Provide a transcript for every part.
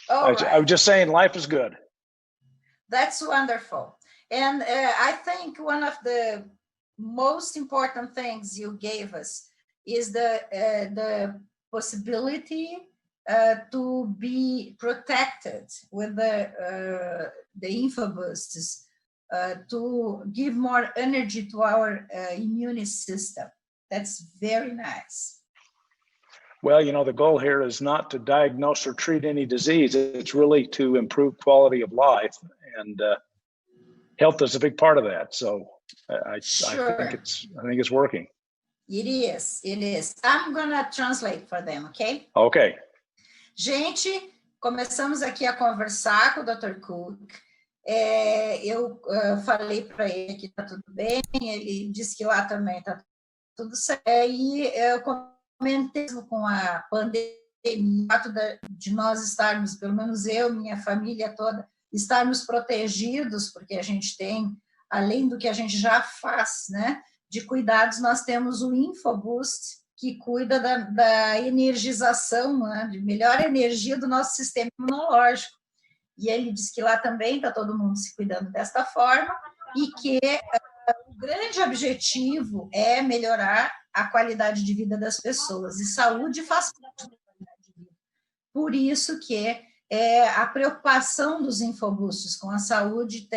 All I was right. just saying life is good. That's wonderful. And I think one of the most important things you gave us is the possibility to be protected with the info boosts, to give more energy to our immune system. That's very nice. Well, you know, the goal here is not to diagnose or treat any disease. It's really to improve quality of life, and health is a big part of that. So Sure. I think it's working. It is, it is. I'm gonna translate for them, okay? Okay. Gente, começamos aqui a conversar com o Dr. Cook. Eu falei para ele que está tudo bem, ele disse que lá também está tudo certo. E eu comentei com a pandemia, o fato de nós estarmos, pelo menos eu, minha família toda, estarmos protegidos, porque a gente tem, além do que a gente já faz, né, de cuidados, nós temos o InfoBoost, que cuida da energização, né, de melhor energia do nosso sistema imunológico. E ele diz que lá também está todo mundo se cuidando desta forma e que o grande objetivo é melhorar a qualidade de vida das pessoas. E saúde faz parte da qualidade de vida. Por isso que a preocupação dos infobustos com a saúde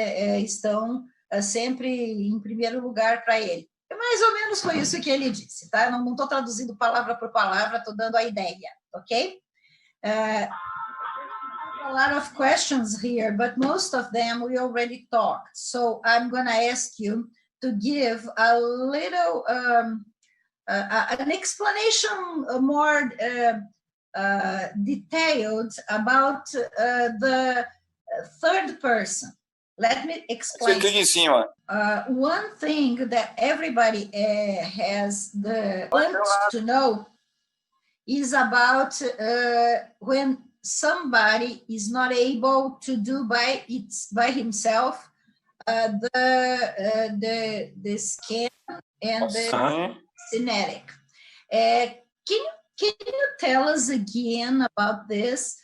estão sempre em primeiro lugar para ele. Mais ou menos foi isso que ele disse, tá? Não estou traduzindo palavra por palavra, estou dando a ideia, ok? A lot of questions here, but most of them we already talked. So I'm going to ask you to give a little, an explanation more detailed about the third person. Let me explain. Você clica em cima. One thing that everybody has the want to know is about when somebody is not able to do by himself the scan and the genetic. Can you tell us again about this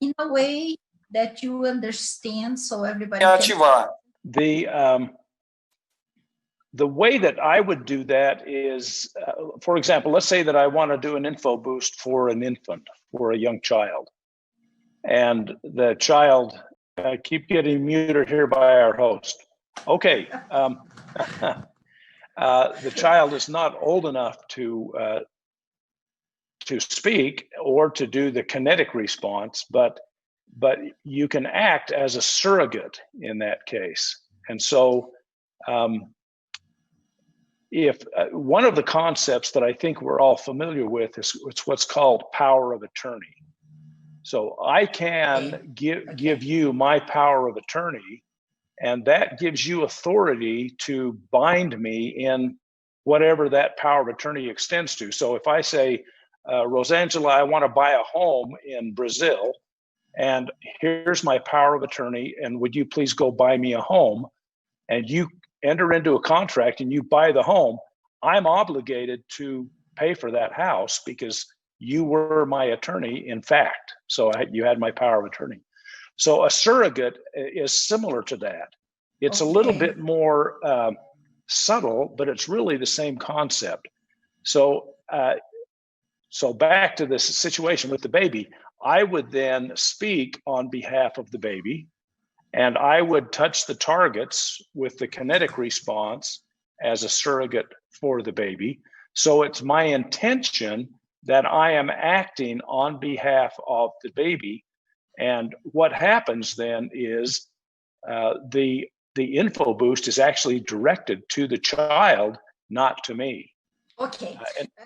in a way that you understand, so everybody can... Ativar. The way that I would do that is, for example, let's say that I want to do an info boost for an infant, for a young child. And the child, keep getting muted here by our host. Okay. The child is not old enough to speak or to do the kinetic response, but you can act as a surrogate in that case. And so if one of the concepts that I think we're all familiar with is it's what's called power of attorney. So I can give you my power of attorney, and that gives you authority to bind me in whatever that power of attorney extends to. So if I say, Rosangela, I want to buy a home in Brazil, and here's my power of attorney, and would you please go buy me a home? And you enter into a contract and you buy the home, I'm obligated to pay for that house because you were my attorney, in fact. So you had my power of attorney. So a surrogate is similar to that. It's a little bit more subtle, but it's really the same concept. So back to this situation with the baby, I would then speak on behalf of the baby, and I would touch the targets with the kinetic response as a surrogate for the baby. So it's my intention that I am acting on behalf of the baby. And what happens then is the info boost is actually directed to the child, not to me. Okay.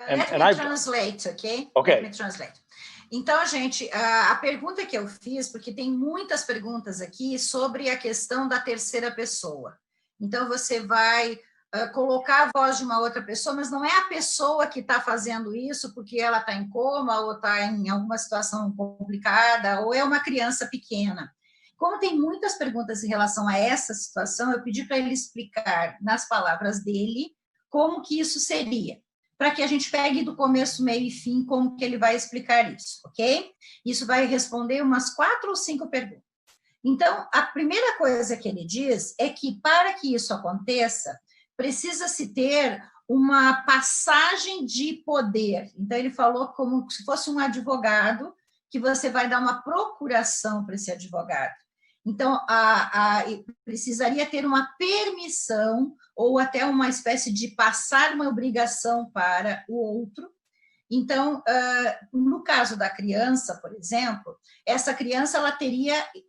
Let me translate, okay? Okay. Let me translate. Então, gente, a pergunta que eu fiz, porque tem muitas perguntas aqui sobre a questão da terceira pessoa. Então, você vai colocar a voz de uma outra pessoa, mas não é a pessoa que está fazendo isso porque ela está em coma ou está em alguma situação complicada ou é uma criança pequena. Como tem muitas perguntas em relação a essa situação, eu pedi para ele explicar nas palavras dele como que isso seria. para que a gente pegue do começo, meio e fim como que ele vai explicar isso, ok? Isso vai responder umas 4 ou 5 perguntas. Então, a primeira coisa que ele diz é que, para que isso aconteça, precisa-se ter uma passagem de poder. Então, ele falou como se fosse um advogado, que você vai dar uma procuração para esse advogado. Então, precisaria ter uma permissão ou até uma espécie de passar uma obrigação para o outro. Então, no caso da criança, por exemplo, essa criança,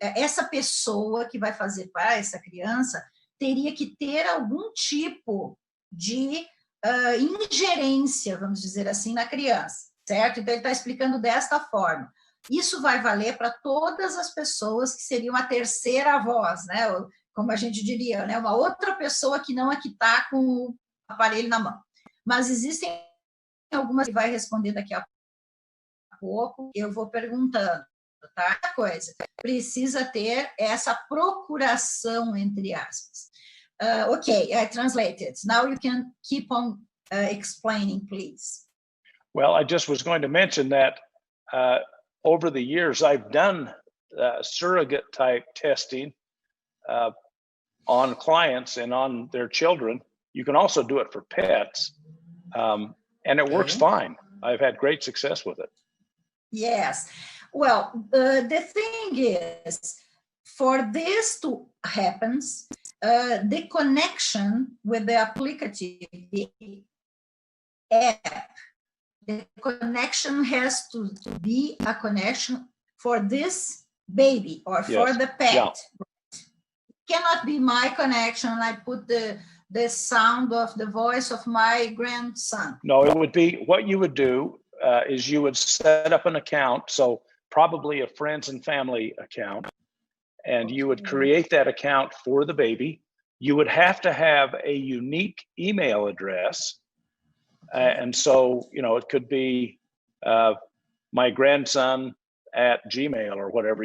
essa pessoa que vai fazer para essa criança teria que ter algum tipo de ingerência, vamos dizer assim, na criança, certo? Então, ele está explicando desta forma. Isso vai valer para todas as pessoas que seriam a terceira voz, né? Como a gente diria, né? Uma outra pessoa que não é que está com o aparelho na mão. Mas existem algumas que vai responder daqui a pouco, eu vou perguntando, tá? Coisa, precisa ter essa procuração, entre aspas. Okay, I translated. Now you can keep on explaining, please. Well, I just was going to mention that over the years, I've done surrogate type testing on clients and on their children. You can also do it for pets. And it works fine. I've had great success with it. Yes. Well, the thing is, for this to happen, the connection with the applicative, the app, the connection has to be a connection for this baby or for the pet. Yeah. It cannot be my connection. I put the sound of the voice of my grandson. No, it would be, what you would do is you would set up an account, so probably a friends and family account, and you would create that account for the baby. You would have to have a unique email address. And so, you know, it could be my grandson at Gmail or whatever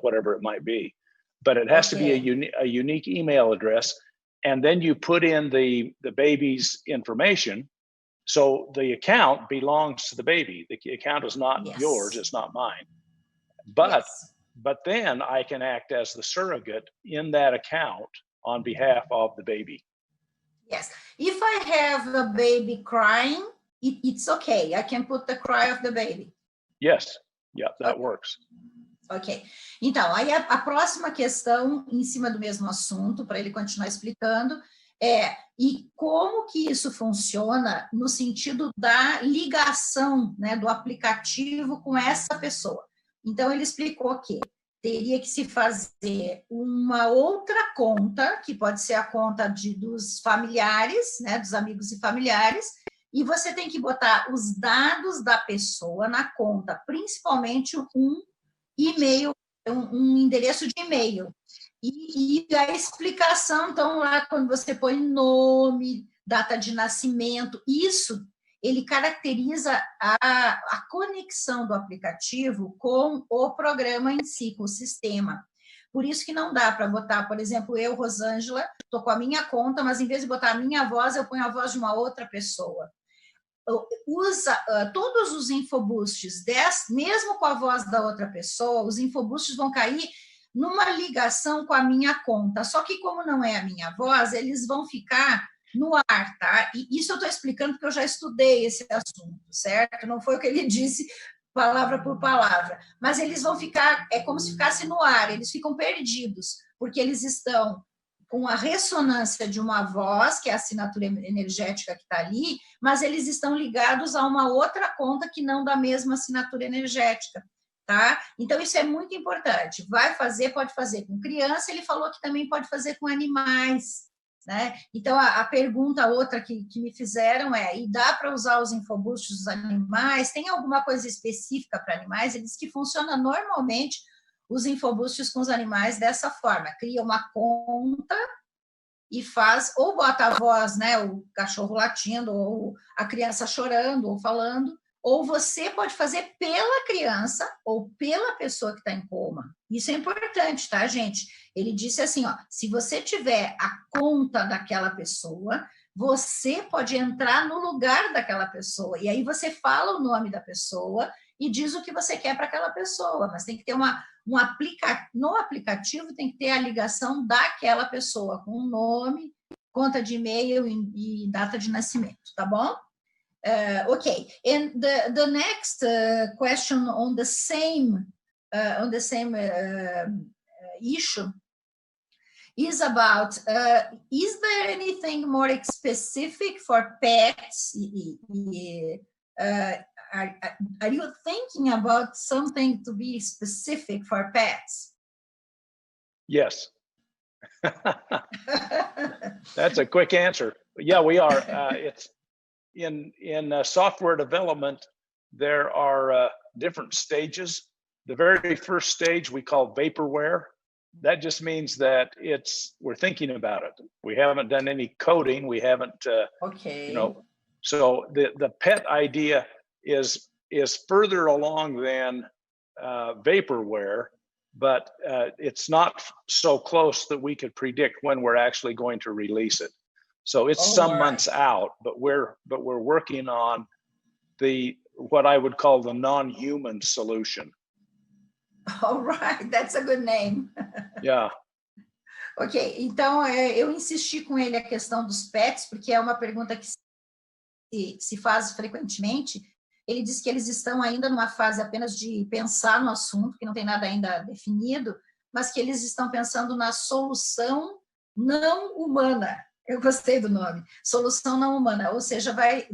whatever it might be. But it has to be a unique email address. And then you put in the baby's information. So the account belongs to the baby. The account is not yours, it's not mine. But then I can act as the surrogate in that account on behalf of the baby. Yes. If I have a baby crying, it's okay. I can put the cry of the baby. Yes. Yeah, that works. Ok. Então, aí a próxima questão, em cima do mesmo assunto, para ele continuar explicando, e como que isso funciona no sentido da ligação, né, do aplicativo com essa pessoa. Então, ele explicou que teria que se fazer uma outra conta, que pode ser a conta dos familiares, né, dos amigos e familiares, e você tem que botar os dados da pessoa na conta, principalmente um e-mail, um endereço de e-mail. E a explicação, então, lá quando você põe nome, data de nascimento, isso, ele caracteriza a conexão do aplicativo com o programa em si, com o sistema. Por isso que não dá para botar, por exemplo, eu, Rosângela, estou com a minha conta, mas em vez de botar a minha voz, eu ponho a voz de uma outra pessoa. Todos os infobusts, mesmo com a voz da outra pessoa, os infobusts vão cair numa ligação com a minha conta, só que como não é a minha voz, eles vão ficar no ar, tá? E isso eu estou explicando porque eu já estudei esse assunto, certo? Não foi o que ele disse palavra por palavra, mas eles vão ficar, é como se ficasse no ar, eles ficam perdidos, porque eles estão com a ressonância de uma voz, que é a assinatura energética que está ali, mas eles estão ligados a uma outra conta que não da mesma assinatura energética, tá? Então, isso é muito importante. Pode fazer com criança, ele falou que também pode fazer com animais, né? Então, a pergunta outra que me fizeram e dá para usar os infobusts dos animais? Tem alguma coisa específica para animais? Ele disse que funciona normalmente os infobusts com os animais dessa forma, cria uma conta e faz, ou bota a voz, né, o cachorro latindo, ou a criança chorando, ou falando, ou você pode fazer pela criança, ou pela pessoa que está em coma. Isso é importante, tá, gente? Ele disse assim, ó, se você tiver a conta daquela pessoa, você pode entrar no lugar daquela pessoa, e aí você fala o nome da pessoa e diz o que você quer para aquela pessoa, mas tem que ter no aplicativo tem que ter a ligação daquela pessoa, com o nome, conta de e-mail e data de nascimento, tá bom? Okay, and the next question on the same issue is about, is there anything more specific for pets? Are you thinking about something to be specific for pets? Yes. That's a quick answer. But yeah, we are. It's in software development, there are different stages. The very first stage we call vaporware. That just means that we're thinking about it. We haven't done any coding. We haven't, okay. So the pet idea is further along than vaporware, but it's not so close that we could predict when we're actually going to release it. So it's some months out, but we're working on what I would call the non-human solution. All right, that's a good name. Yeah. Ok, então eu insisti com ele a questão dos pets, porque é uma pergunta que se faz frequentemente. Ele diz que eles estão ainda numa fase apenas de pensar no assunto, que não tem nada ainda definido, mas que eles estão pensando na solução não humana. Eu gostei do nome, solução não humana, ou seja, vai,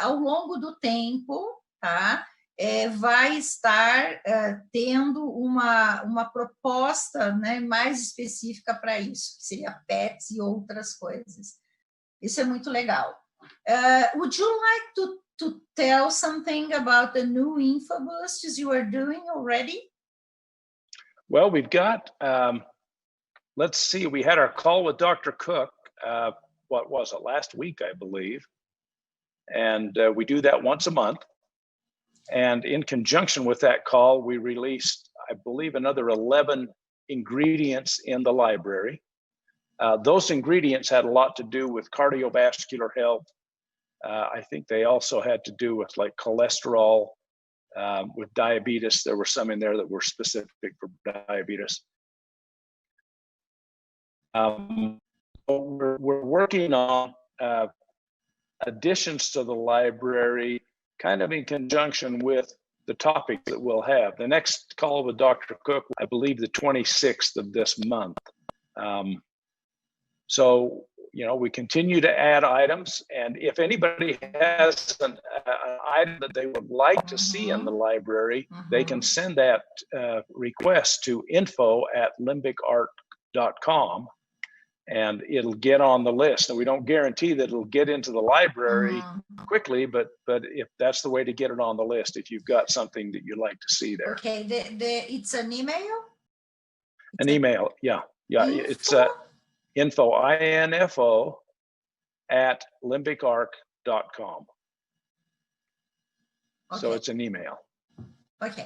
ao longo do tempo, tá? Vai estar tendo uma proposta, né, mais específica para isso, que seria pets e outras coisas. Isso é muito legal. Would you like to tell something about the new infoboosts you are doing already? Well, we've got, let's see, we had our call with Dr. Cook, what was it, last week, I believe. And we do that once a month. And in conjunction with that call, we released, I believe, another 11 ingredients in the library. Those ingredients had a lot to do with cardiovascular health. I think they also had to do with like cholesterol, with diabetes. There were some in there that were specific for diabetes. We're working on additions to the library, kind of in conjunction with the topic that we'll have. The next call with Dr. Cook, I believe the 26th of this month. So, we continue to add items, and if anybody has an item that they would like to see in the library, they can send that request to info@lembricart.com, and it'll get on the list. And we don't guarantee that it'll get into the library quickly, but if that's the way to get it on the list, if you've got something that you'd like to see there. Okay, it's an email? An email, yeah. Info? It's info, INFO, @lembricart.com. Okay. So it's an email. Ok.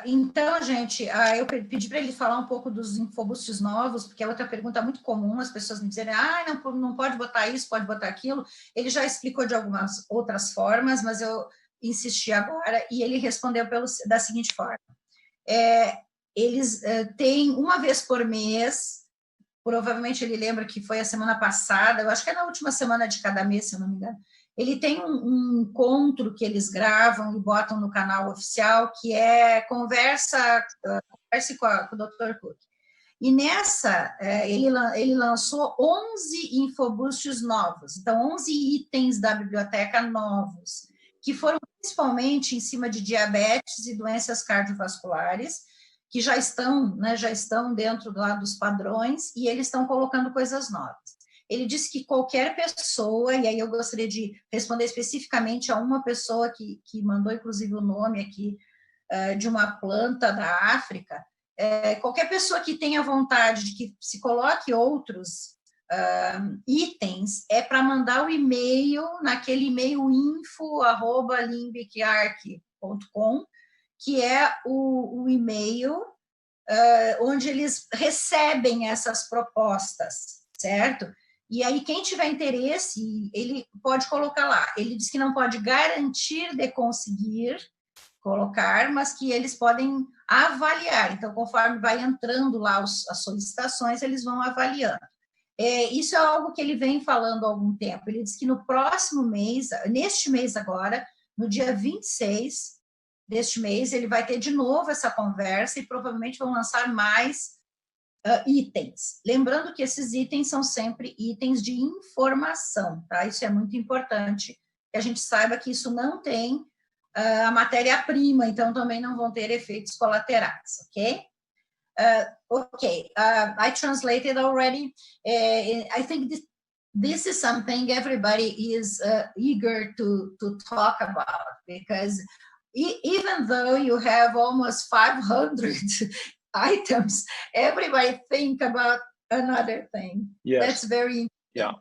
Então, gente, eu pedi para ele falar um pouco dos infoboosts novos, porque é outra pergunta muito comum, as pessoas me dizerem, não pode botar isso, pode botar aquilo. Ele já explicou de algumas outras formas, mas eu insisti agora, e ele respondeu da seguinte forma. Eles têm uma vez por mês, provavelmente ele lembra que foi a semana passada, eu acho que é na última semana de cada mês, se eu não me engano. Ele tem um encontro que eles gravam e botam no canal oficial, que é converse com o Dr. Cook. E nessa, ele lançou 11 infoboosts novos, então 11 itens da biblioteca novos, que foram principalmente em cima de diabetes e doenças cardiovasculares, que já estão dentro dos padrões, e eles estão colocando coisas novas. Ele disse que qualquer pessoa, e aí eu gostaria de responder especificamente a uma pessoa que mandou, inclusive, o nome aqui de uma planta da África, qualquer pessoa que tenha vontade de que se coloque outros itens, é para mandar o e-mail, naquele e-mail info@limbricart.com, que é o e-mail onde eles recebem essas propostas, certo? E aí, quem tiver interesse, ele pode colocar lá. Ele diz que não pode garantir de conseguir colocar, mas que eles podem avaliar. Então, conforme vai entrando lá as solicitações, eles vão avaliando. Isso é algo que ele vem falando há algum tempo. Ele diz que no próximo mês, neste mês agora, no dia 26 deste mês, ele vai ter de novo essa conversa e provavelmente vão lançar mais itens. Lembrando que esses itens são sempre itens de informação, tá? Isso é muito importante, que a gente saiba que isso não tem a matéria-prima, então também não vão ter efeitos colaterais, ok? I translated already. I think this is something everybody is eager to talk about, because even though you have almost 500 items, everybody think about another thing. Yes. That's very important. Yeah.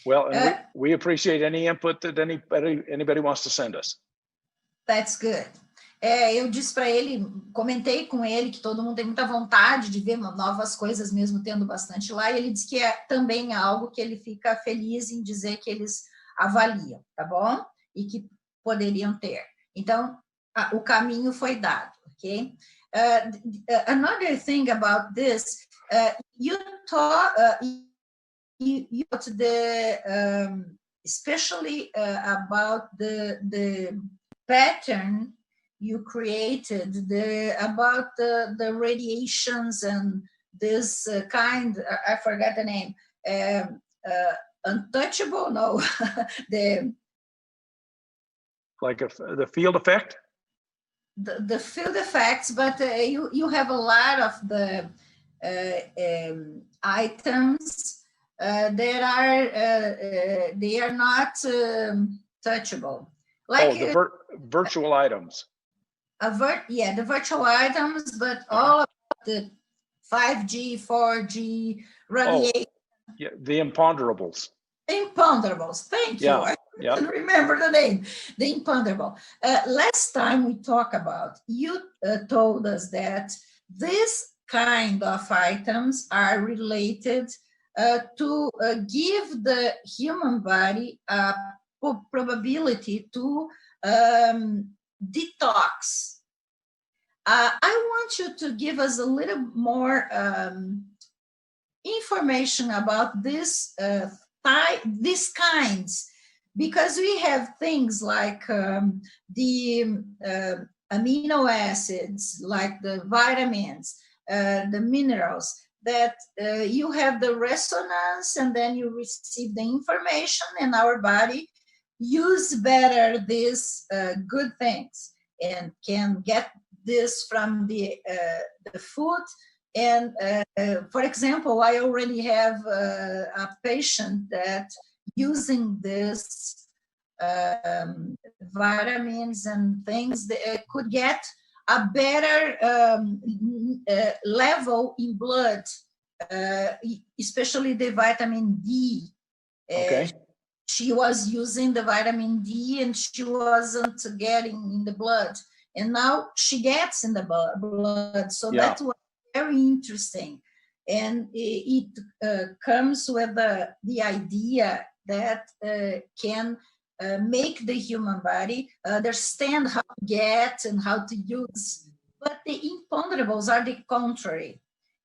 Well, and we appreciate any input that anybody wants to send us. That's good. Eu disse para ele, comentei com ele que todo mundo tem muita vontade de ver novas coisas, mesmo tendo bastante lá, e ele disse que é também algo que ele fica feliz em dizer que eles avaliam, tá bom? E que poderiam ter. Então, o caminho foi dado, ok? Another thing about this, you talk, you especially about the pattern you created, about the radiations and this kind, I forgot the name, untouchable, no, the field effect? The field effects, but you have a lot of the items that are they are not touchable. Like the virtual items. The virtual items, but all of the 5G, 4G, radiation. Yeah, the imponderables. Imponderables, thank you. I couldn't remember the name. The imponderable. Last time we talked about, you told us that this kind of items are related to give the human body a probability to detox. I want you to give us a little more information about these kinds, because we have things like the amino acids, like the vitamins, the minerals, that you have the resonance and then you receive the information, and our body use better these good things and can get this from the food. And for example, I already have a patient that using this vitamins and things that could get a better level in blood, especially the vitamin D. Okay. She was using the vitamin D and she wasn't getting in the blood. And now she gets in the blood. So that was very interesting. And it comes with the idea that can make the human body understand how to get and how to use. But the imponderables are the contrary.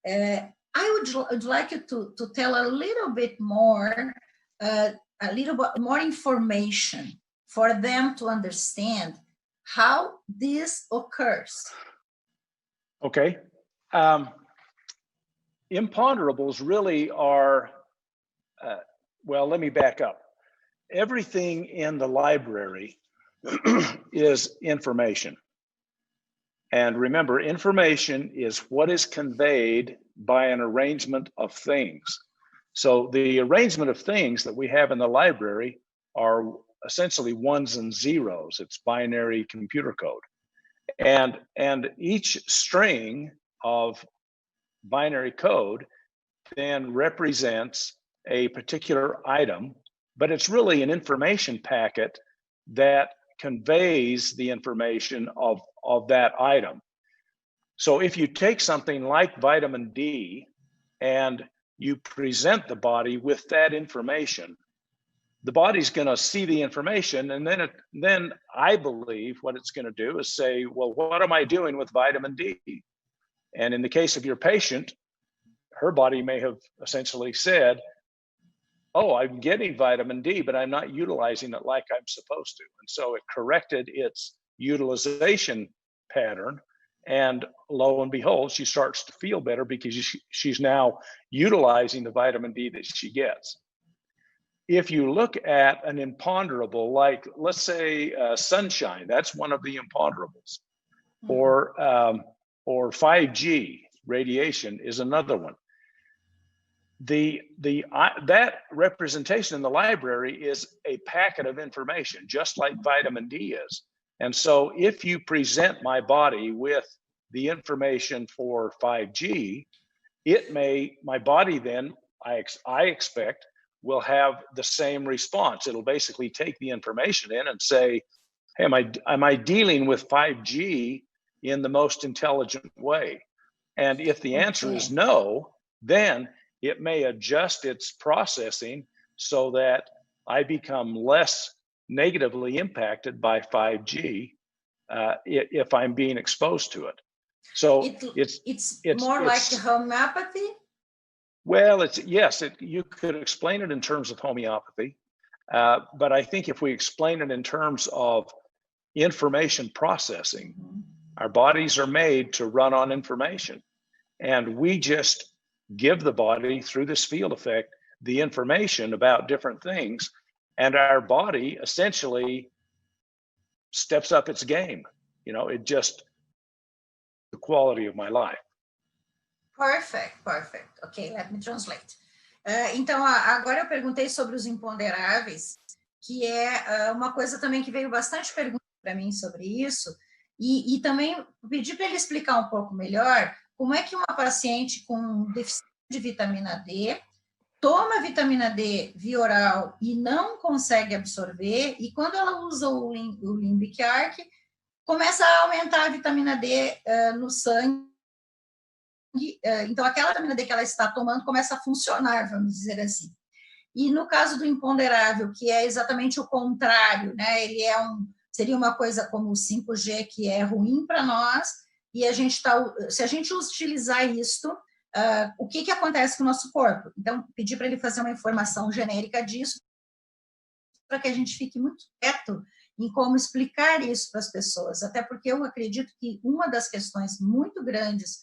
I would like you to tell a little bit more information for them to understand how this occurs. Okay. Imponderables really are, well, let me back up. Everything in the library is information. And remember, information is what is conveyed by an arrangement of things. So the arrangement of things that we have in the library are essentially ones and zeros. It's binary computer code. And each string of binary code then represents a particular item, but it's really an information packet that conveys the information of that item. So if you take something like vitamin D and you present the body with that information, the body's going to see the information, and then I believe what it's going to do is say, well, what am I doing with vitamin D? And in the case of your patient, her body may have essentially said, oh, I'm getting vitamin D, but I'm not utilizing it like I'm supposed to. And so it corrected its utilization pattern. And lo and behold, she starts to feel better because she's now utilizing the vitamin D that she gets. If you look at an imponderable, like let's say sunshine, that's one of the imponderables, or 5G radiation is another one. That representation in the library is a packet of information, just like vitamin D is. And so if you present my body with the information for 5G, my body then, I expect, will have the same response. It'll basically take the information in and say, hey, am I dealing with 5G in the most intelligent way? And if the answer is no, then it may adjust its processing so that I become less negatively impacted by 5G if I'm being exposed to it. So it's more like homeopathy? Well, you could explain it in terms of homeopathy, but I think if we explain it in terms of information processing, our bodies are made to run on information, and we just give the body, through this field effect, the information about different things, and our body essentially steps up its game. It just the quality of my life. Perfect. Ok, let me translate. Então, agora eu perguntei sobre os imponderáveis, que é uma coisa também que veio bastante pergunta para mim sobre isso, e também pedi para ele explicar um pouco melhor como é que uma paciente com deficiência de vitamina D toma vitamina D via oral e não consegue absorver, e quando ela usa o Limbic Arc, começa a aumentar a vitamina D no sangue. Então, aquela vitamina D que ela está tomando começa a funcionar, vamos dizer assim. E no caso do imponderável, que é exatamente o contrário, né? Ele seria uma coisa como o 5G, que é ruim para nós, e se a gente utilizar isto, o que acontece com o nosso corpo? Então, pedi para ele fazer uma informação genérica disso, para que a gente fique muito quieto em como explicar isso para as pessoas, até porque eu acredito que uma das questões muito grandes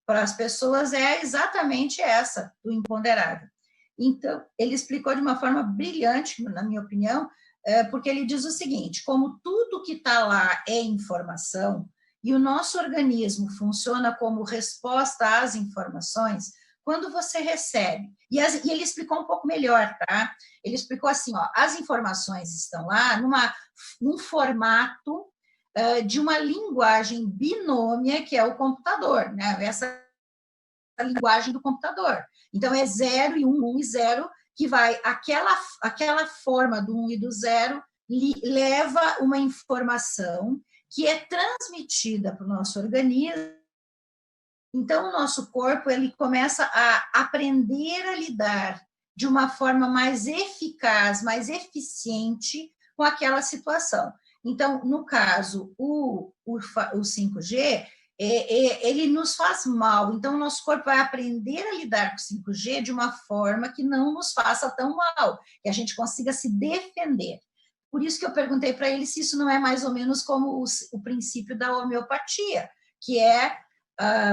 para as pessoas é exatamente essa, do imponderável. Então, ele explicou de uma forma brilhante, na minha opinião, porque ele diz o seguinte: como tudo que está lá é informação, e o nosso organismo funciona como resposta às informações, quando você recebe, e ele explicou um pouco melhor, tá? Ele explicou assim, as informações estão lá num formato de uma linguagem binômia, que é o computador, né? Essa linguagem do computador. Então, é 0 e 1, 1 e 0, que vai, aquela forma do 1 e do 0 leva uma informação que é transmitida para o nosso organismo. Então, o nosso corpo ele começa a aprender a lidar de uma forma mais eficaz, mais eficiente com aquela situação. Então, no caso, o 5G, ele nos faz mal. Então, o nosso corpo vai aprender a lidar com o 5G de uma forma que não nos faça tão mal, que a gente consiga se defender. Por isso que eu perguntei para ele se isso não é mais ou menos como o princípio da homeopatia, que é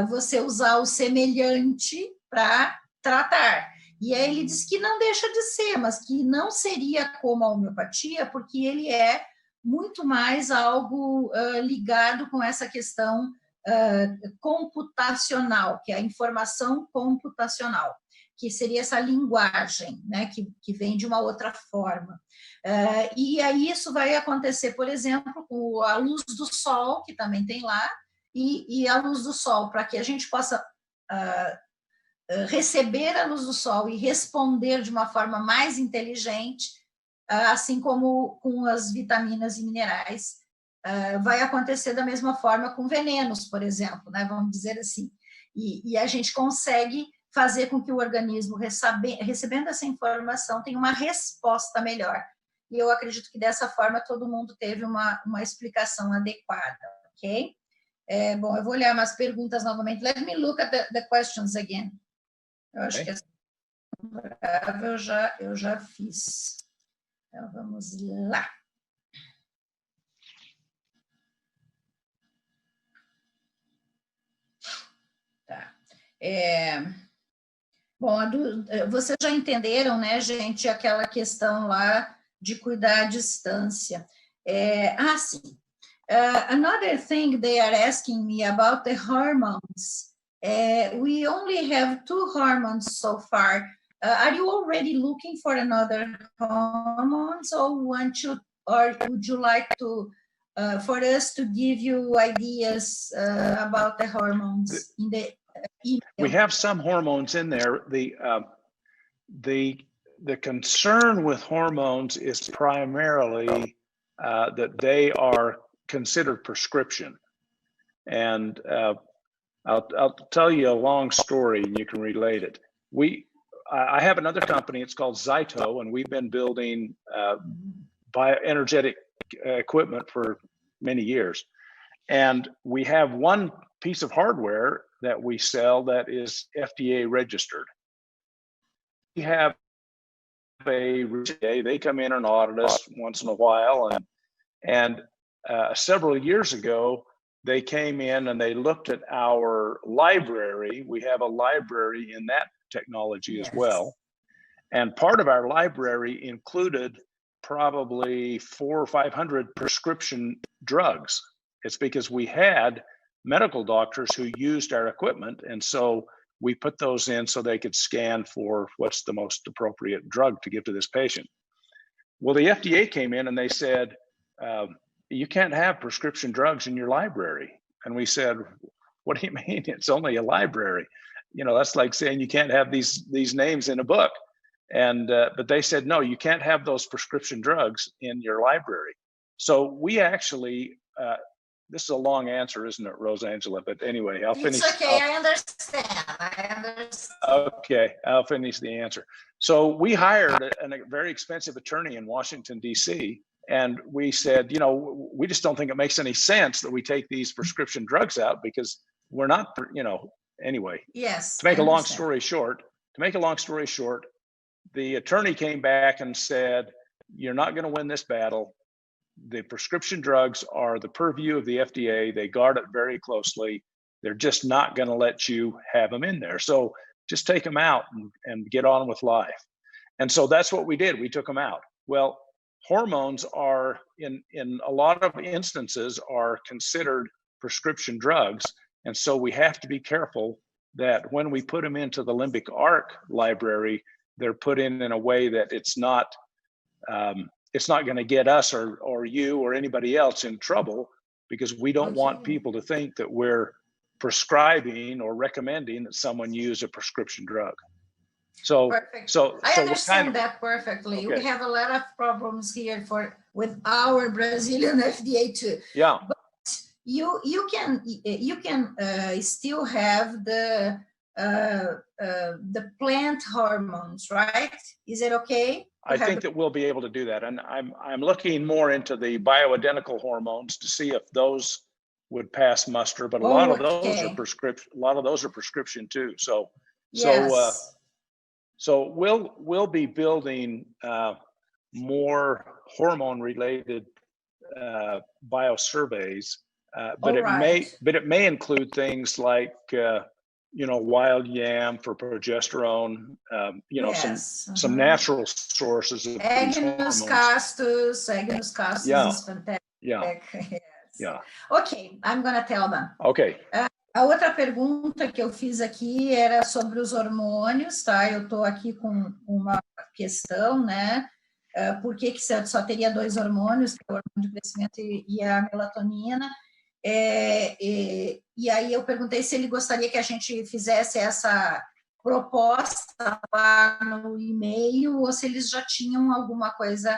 você usar o semelhante para tratar. E aí ele disse que não deixa de ser, mas que não seria como a homeopatia, porque ele é muito mais algo ligado com essa questão computacional, que é a informação computacional, que seria essa linguagem, né, que vem de uma outra forma. E aí isso vai acontecer, por exemplo, com a luz do sol, que também tem lá, e a luz do sol, para que a gente possa receber a luz do sol e responder de uma forma mais inteligente, assim como com as vitaminas e minerais, vai acontecer da mesma forma com venenos, por exemplo, né? Vamos dizer assim. E a gente consegue fazer com que o organismo, recebendo essa informação, tenha uma resposta melhor. E eu acredito que dessa forma todo mundo teve uma explicação adequada, ok? Bom, eu vou olhar umas perguntas novamente. Let me look at the questions again. Eu acho que essa eu já fiz. Então, vamos lá. Tá. Bom, vocês já entenderam, né, gente, aquela questão lá de cuidar à distância. Sim. Another thing they are asking me about the hormones. We only have 2 hormones so far. Are you already looking for another hormones, or would you like to for us to give you ideas about the hormones in the email? We have some hormones in there. The concern with hormones is primarily that they are considered prescription. And I'll tell you a long story and you can relate it. I have another company, it's called Zyto, and we've been building bioenergetic equipment for many years. And we have one piece of hardware that we sell that is FDA registered. We have they come in and audit us once in a while, and several years ago they came in and they looked at our library. We have a library in that technology as well, and part of our library included probably 400 or 500 prescription drugs. It's because we had medical doctors who used our equipment, and so we put those in so they could scan for what's the most appropriate drug to give to this patient. Well, the FDA came in and they said, you can't have prescription drugs in your library. And we said, what do you mean? It's only a library. You know, that's like saying you can't have these names in a book. And but they said, no, you can't have those prescription drugs in your library. So we actually, this is a long answer, isn't it, Rosangela? But anyway, I'll finish. It's okay, I understand. Okay, I'll finish the answer. So we hired a very expensive attorney in Washington, D.C., and we said, you know, we just don't think it makes any sense that we take these prescription drugs out because we're not, you know, anyway. Yes. To make a long story short, the attorney came back and said, you're not going to win this battle. The prescription drugs are the purview of the FDA. They guard it very closely. They're just not going to let you have them in there. So just take them out and get on with life. And so that's what we did. We took them out. Well, hormones are in a lot of instances are considered prescription drugs. And so we have to be careful that when we put them into the limbic arc library, they're put in a way that it's not going to get us or you or anybody else in trouble, because we don't want people to think that we're prescribing or recommending that someone use a prescription drug. So, perfect. so I understand that perfectly. Okay. We have a lot of problems here with our Brazilian FDA too. Yeah. But you can still have the plant hormones, right? Is it okay? I think that we'll be able to do that, and I'm looking more into the bioidentical hormones to see if those would pass muster. But a lot of those are prescription. A lot of those are prescription too. So yes. So we'll be building more hormone-related biosurveys, but it may include things like you know, wild yam for progesterone, you know, some natural sources of Agnus castus is fantastic. Yeah. Yes. Yeah. Okay, I'm gonna tell them. Okay. A outra pergunta que eu fiz aqui era sobre os hormônios, tá? Eu estou aqui com uma questão, né? Por que só teria 2 hormônios, que é o hormônio de crescimento e a melatonina? E aí eu perguntei se ele gostaria que a gente fizesse essa proposta lá no e-mail ou se eles já tinham alguma coisa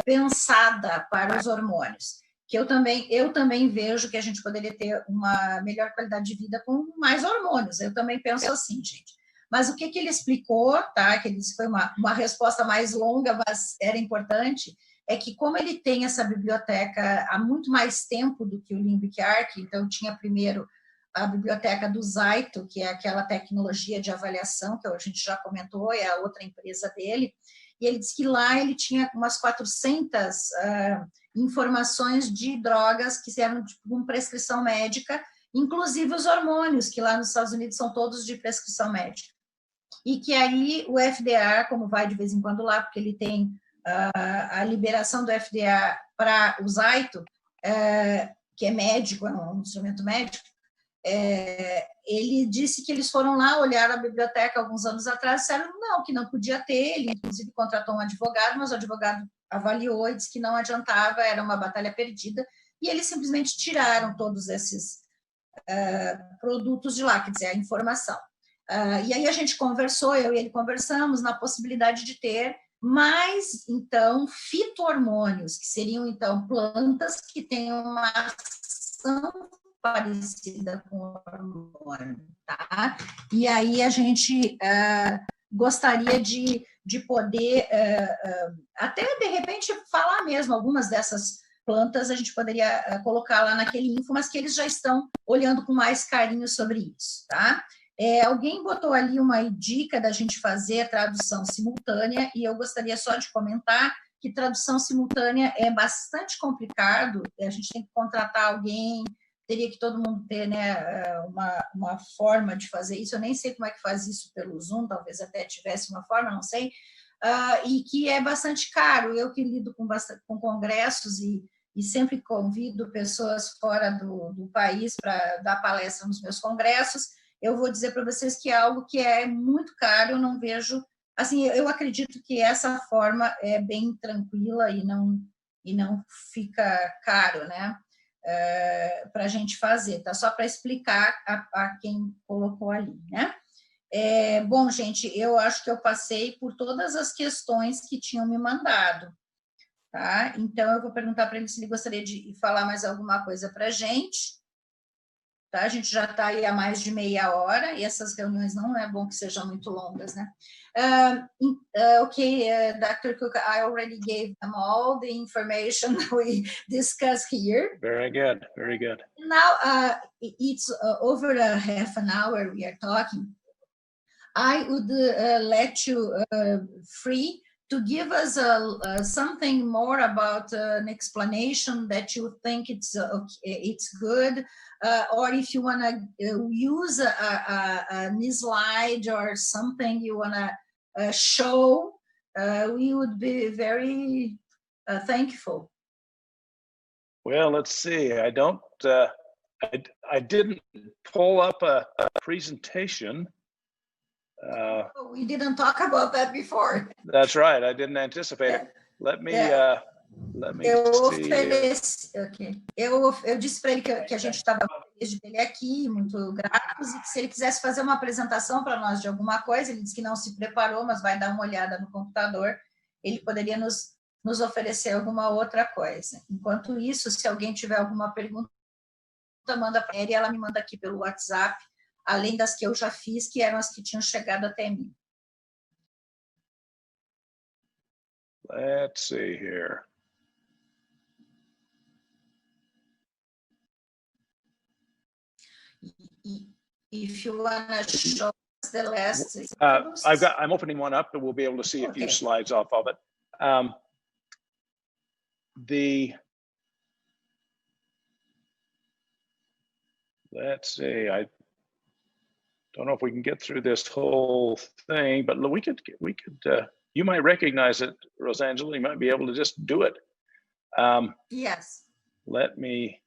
pensada para os hormônios. que eu também vejo que a gente poderia ter uma melhor qualidade de vida com mais hormônios. Eu também penso assim, gente. Mas o que ele explicou, tá? Que ele disse que foi uma resposta mais longa, mas era importante, é que como ele tem essa biblioteca há muito mais tempo do que o Limbic Arc, então tinha primeiro a biblioteca do Zaito, que é aquela tecnologia de avaliação que a gente já comentou, é a outra empresa dele, e ele disse que lá ele tinha umas 400 informações de drogas que eram com prescrição médica, inclusive os hormônios, que lá nos Estados Unidos são todos de prescrição médica. E que aí o FDA, como vai de vez em quando lá, porque ele tem a liberação do FDA para o Zaito, que é médico, é um instrumento médico, ele disse que eles foram lá olhar a biblioteca alguns anos atrás e disseram não, que não podia ter, ele inclusive contratou um advogado, mas o advogado avaliou e disse que não adiantava, era uma batalha perdida, e eles simplesmente tiraram todos esses produtos de lá, quer dizer, a informação. E aí a gente conversou, eu e ele conversamos na possibilidade de ter mais, então, fito-hormônios, que seriam, então, plantas que têm uma ação parecida com o hormônio, tá? E aí a gente gostaria de poder, até de repente, falar mesmo, algumas dessas plantas a gente poderia colocar lá naquele info, mas que eles já estão olhando com mais carinho sobre isso, tá? Alguém botou ali uma dica da gente fazer tradução simultânea, e eu gostaria só de comentar que tradução simultânea é bastante complicado, a gente tem que contratar alguém, teria que todo mundo ter, né, uma forma de fazer isso, eu nem sei como é que faz isso pelo Zoom, talvez até tivesse uma forma, não sei, e que é bastante caro. Eu que lido com congressos e sempre convido pessoas fora do país para dar palestra nos meus congressos, eu vou dizer para vocês que é algo que é muito caro, eu não vejo, assim, eu acredito que essa forma é bem tranquila e não fica caro, né, para a gente fazer, tá? Só para explicar a quem colocou ali, né? Bom, gente, eu acho que eu passei por todas as questões que tinham me mandado, tá? Então, eu vou perguntar para ele se ele gostaria de falar mais alguma coisa para a gente. Tá? A gente já está aí há mais de meia hora, e essas reuniões não é bom que sejam muito longas, né? Okay, Dr. Cook, I already gave them all the information we discussed here. Very good, very good. Now, it's over a half an hour we are talking. I would let you free to give us something more about an explanation that you think it's good, or if you want to use a slide or something you want to show, we would be very thankful. Well, let's see. I don't. I didn't pull up a presentation. We didn't talk about that before. That's right. I didn't anticipate it. Let me see. Okay. Eu disse para ele que a gente estava feliz de ter ele aqui, muito gratos, e que se ele quisesse fazer uma apresentação para nós de alguma coisa, ele disse que não se preparou, mas vai dar uma olhada no computador, ele poderia nos oferecer alguma outra coisa. Enquanto isso, se alguém tiver alguma pergunta, manda para ele, ela me manda aqui pelo WhatsApp, além das que eu já fiz, que eram as que tinham chegado até mim. Let's see here. If you want to show us the last... I'm opening one up, and we'll be able to see a few slides off of it. Let's see, I don't know if we can get through this whole thing, but we could you might recognize it, Rosangela, you might be able to just do it. Yes. Let me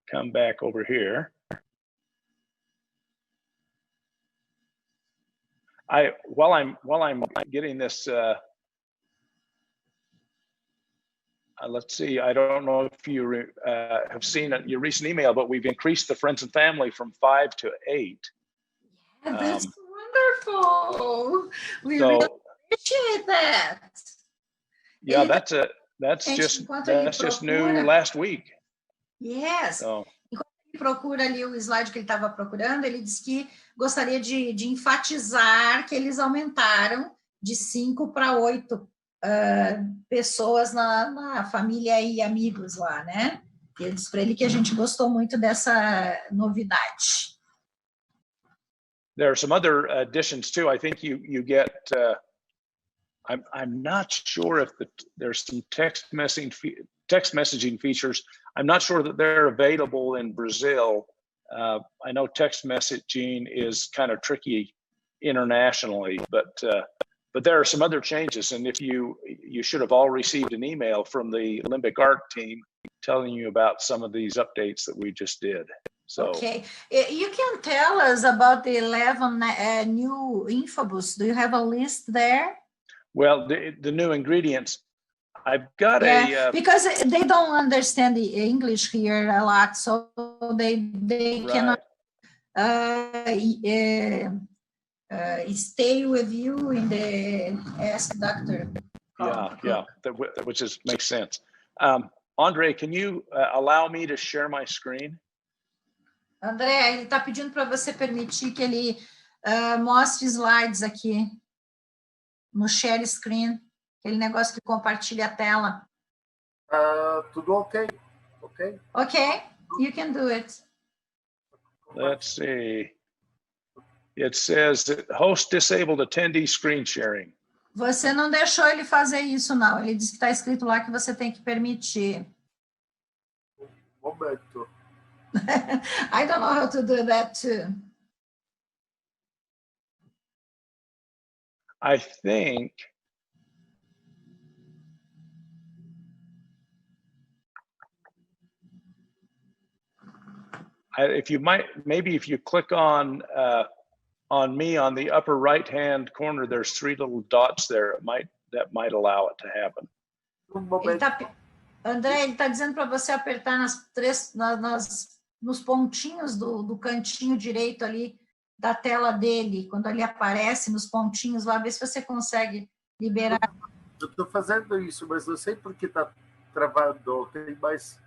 come back over here. While I'm getting this, let's see, I don't know if you have seen it in your recent email, but we've increased the friends and family from 5 to 8. Yeah, that's wonderful. We really appreciate that. Yeah, that's just new last week. Yes. So, Enquanto ele procura ali o slide que ele estava procurando, ele disse que gostaria de enfatizar que eles aumentaram de 5 para 8 pessoas na família e amigos lá, né? Eu disse para ele que a gente gostou muito dessa novidade. there are some other additions too. I think you get. I'm not sure if there's some text messaging features. I'm not sure that they're available in Brazil. I know text messaging is kind of tricky internationally, but there are some other changes. And if you should have all received an email from the Lembre-se Arnt team telling you about some of these updates that we just did. So, okay, you can tell us about the 11 new infobus. Do you have a list there? Well, the new ingredients, I've got because they don't understand the English here a lot, so they right. cannot stay with you in the Ask Doctor. Yeah, which makes sense. Andre, can you allow me to share my screen? André, ele está pedindo para você permitir que ele mostre slides aqui no share screen, aquele negócio que compartilha a tela. Tudo ok. Okay, you can do it. Let's see. It says that host disabled attendee screen sharing. Você não deixou ele fazer isso, não. Ele disse que está escrito lá que você tem que permitir. Momento. I don't know how to do that too. I think if you click on me on the upper right hand corner, there's 3 little dots there. That might allow it to happen. André, ele está dizendo para você apertar nos pontinhos do cantinho direito ali da tela dele, quando ele aparece nos pontinhos lá, ver se você consegue liberar. Eu estou fazendo isso, mas não sei por que está travado. Tem mais.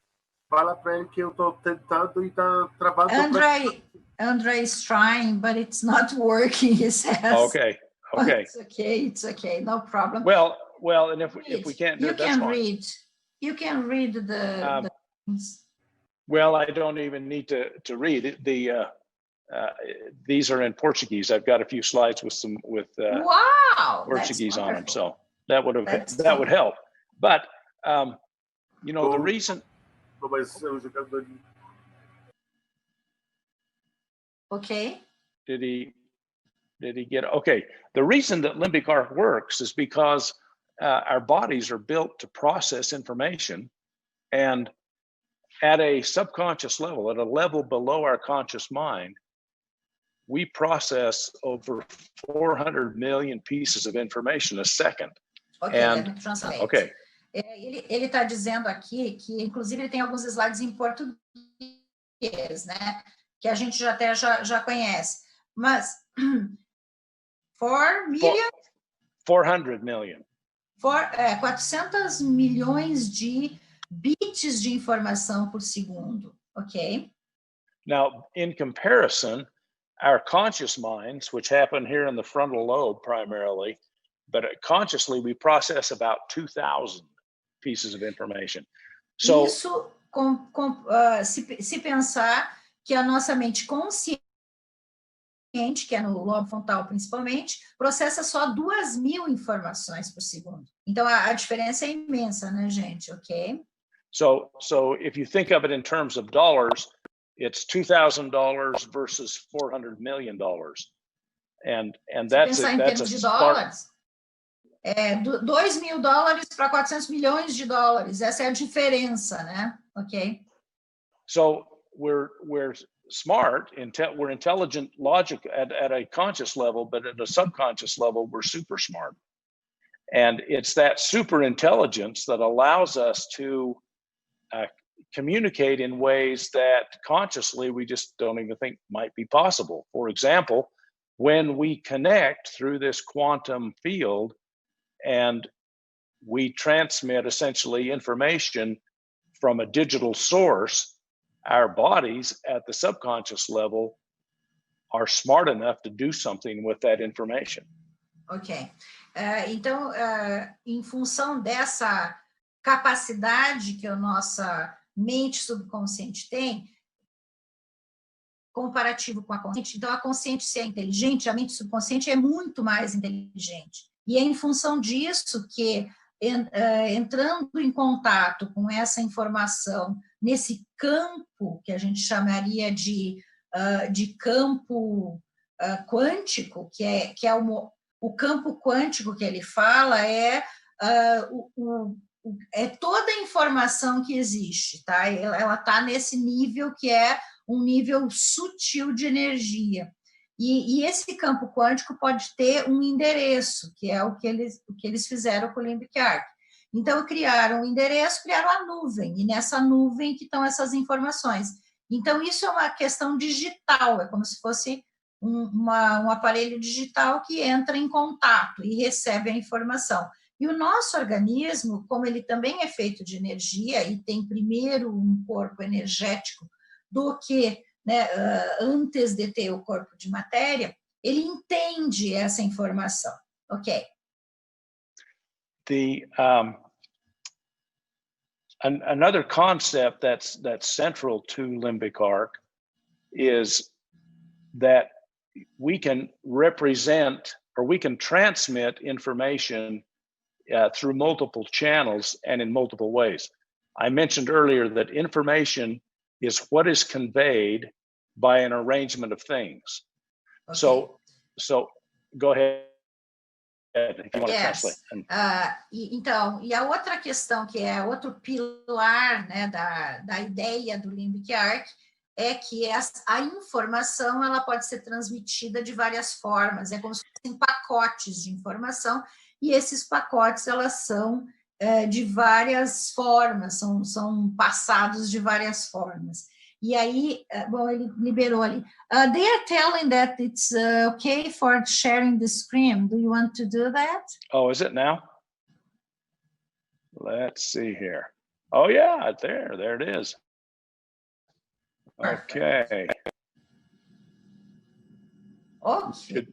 Fala para ele que eu estou tentando e está travado. André is trying, but it's not working, he says. Okay. It's okay, no problem. Well, and if we can't do it, that's fine. You can read the things. Well, I don't even need to read it. These are in Portuguese. I've got a few slides with wow, Portuguese on them, so that would help. But the reason. Okay. Did he get okay? The reason that limbic arc works is because our bodies are built to process information, and at a subconscious level, at a level below our conscious mind, we process over 400 million pieces of information a second. Okay, let me translate. Okay. Ele está dizendo aqui que, inclusive, ele tem alguns slides em português, né? Que a gente já conhece. Mas 400 million. 400 milhões de bits de informação por segundo, ok? Now, in comparison, our conscious minds, which happen here in the frontal lobe primarily, but consciously we process about 2,000 pieces of information. So, isso, se pensar que a nossa mente consciente, que é no lobo frontal principalmente, processa só 2.000 informações por segundo. Então, a diferença é imensa, né, gente? Ok? So if you think of it in terms of dollars, it's $2,000 versus $400 million. And that's pensar em termos de dólares, $2.000 para 400 milhões de dólares. Essa é a diferença, né? Ok? So we're smart, we're intelligent logic at a conscious level, but at a subconscious level, we're super smart. And it's that super intelligence that allows us to communicate in ways that consciously we just don't even think might be possible. For example, when we connect through this quantum field and we transmit essentially information from a digital source our bodies at the subconscious level are smart enough to do something with that information. Ok. Então, em função dessa capacidade que a nossa mente subconsciente tem, comparativo com a consciente, então a consciente se é inteligente, a mente subconsciente é muito mais inteligente. E é em função disso que, entrando em contato com essa informação, nesse campo que a gente chamaria de campo quântico, que é o campo quântico que ele fala, é toda a informação que existe, tá? Ela está nesse nível que é um nível sutil de energia. E esse campo quântico pode ter um endereço, que é o que eles fizeram com o Lembre-se. Então, criaram um endereço, criaram a nuvem, e nessa nuvem que estão essas informações. Então, isso é uma questão digital, é como se fosse um aparelho digital que entra em contato e recebe a informação. E o nosso organismo, como ele também é feito de energia e tem primeiro um corpo energético do que, né, antes de ter o corpo de matéria, ele entende essa informação. Ok. Another concept that's central to limbic arc is that we can represent or we can transmit information through multiple channels and in multiple ways. I mentioned earlier that information is what is conveyed by an arrangement of things. Okay. So go ahead if you want to translate. Então, e a outra questão que é outro pilar, né, da ideia do Limbic Arc é que a informação ela pode ser transmitida de várias formas, é como se fossem pacotes de informação, e esses pacotes elas são de várias formas, são passados de várias formas. E aí, bom, ele liberou ali. They are telling that it's okay for sharing the screen. Do you want to do that? Oh, is it now? Let's see here. Oh, yeah, there it is. Perfect. Okay. Okay.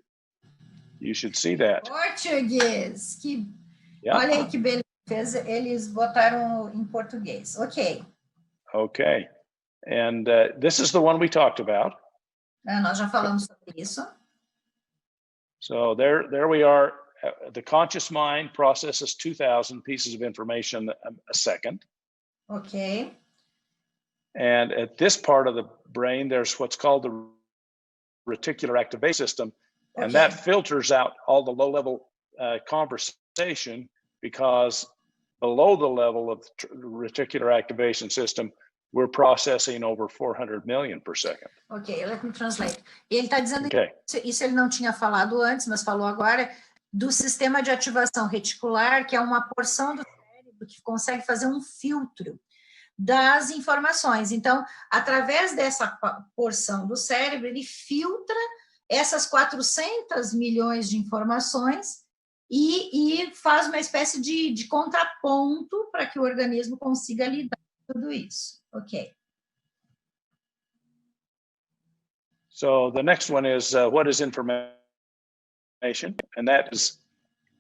You should see that. Português. Yeah. Olha aí que beleza. Eles botaram em português. Ok. Okay. And this is the one we talked about. Nós já falamos sobre isso. So there we are. The conscious mind processes 2,000 pieces of information a second. Okay. And at this part of the brain, there's what's called the reticular activation system, and that filters out all the low-level conversation, because below the level of the reticular activation system, we're processing over 400 million per second. Ok, let me translate. Ele está dizendo que isso ele não tinha falado antes, mas falou agora, do sistema de ativação reticular, que é uma porção do cérebro que consegue fazer um filtro das informações. Então, através dessa porção do cérebro, ele filtra essas 400 milhões de informações e faz uma espécie de contraponto para que o organismo consiga lidar com tudo isso. Ok. So the next one is what is information? And that is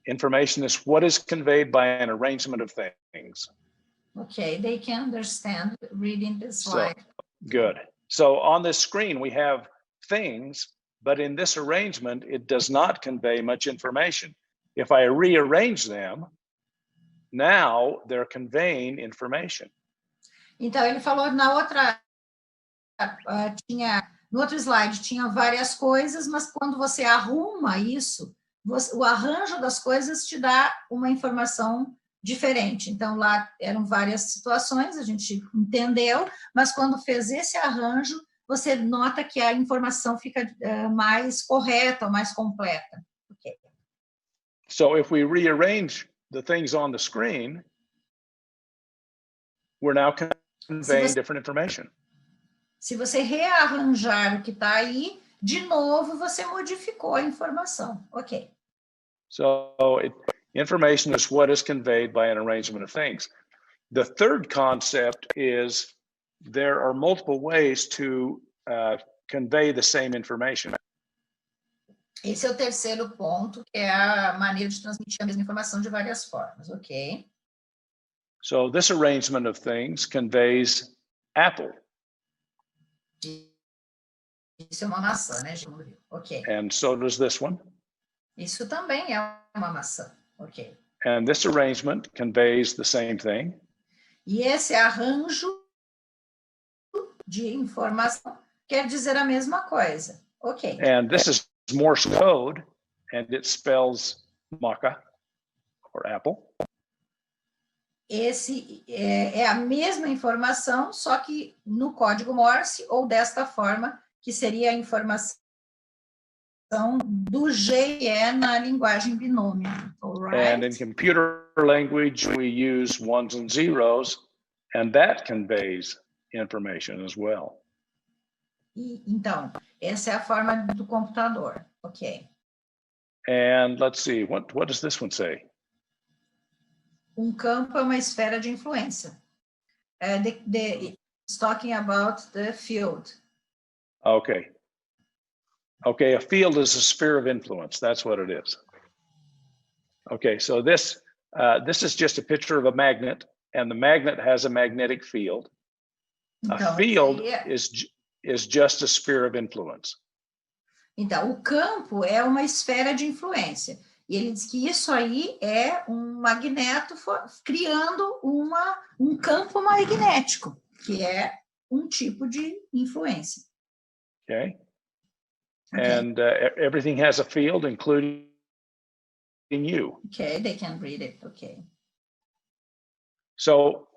information is what is conveyed by an arrangement of things. Okay, they can understand reading this slide. So, good. So on this screen, we have things, but in this arrangement, it does not convey much information. If I rearrange them, now they're conveying information. Então, ele falou na outra, no outro slide, tinha várias coisas, mas quando você arruma isso, o arranjo das coisas te dá uma informação diferente. Então, lá eram várias situações, a gente entendeu, mas quando fez esse arranjo, você nota que a informação fica mais correta, mais completa. Okay. So, if we rearrange the things on the screen, we're now conveying different information. Se você rearranjar o que está aí, de novo você modificou a informação. Ok. So, information is what is conveyed by an arrangement of things. The third concept is there are multiple ways to convey the same information. Esse é o terceiro ponto, que é a maneira de transmitir a mesma informação de várias formas, ok? So this arrangement of things conveys apple. Isso é uma maçã, né, Gil? Ok. And so does this one. Isso também é uma maçã, ok. And this arrangement conveys the same thing. E esse arranjo de informação quer dizer a mesma coisa, ok. And this is Morse code, and it spells maca, or apple. Esse é a mesma informação, só que no código Morse, ou desta forma, que seria a informação do GE na linguagem binômio. And in computer language, we use ones and zeros, and that conveys information as well. Então, essa é a forma do computador, ok. And let's see, what does this one say? Campo é uma esfera de influência. It's talking about the field. Okay. Okay, a field is a sphere of influence. That's what it is. Okay, so this is just a picture of a magnet, and the magnet has a magnetic field. Então, a field is just a sphere of influence. Então, o campo é uma esfera de influência. E ele diz que isso aí é um magneto criando um campo magnético, que é um tipo de influência. Okay. And everything has a field, including you. Okay, they can read it. Okay. So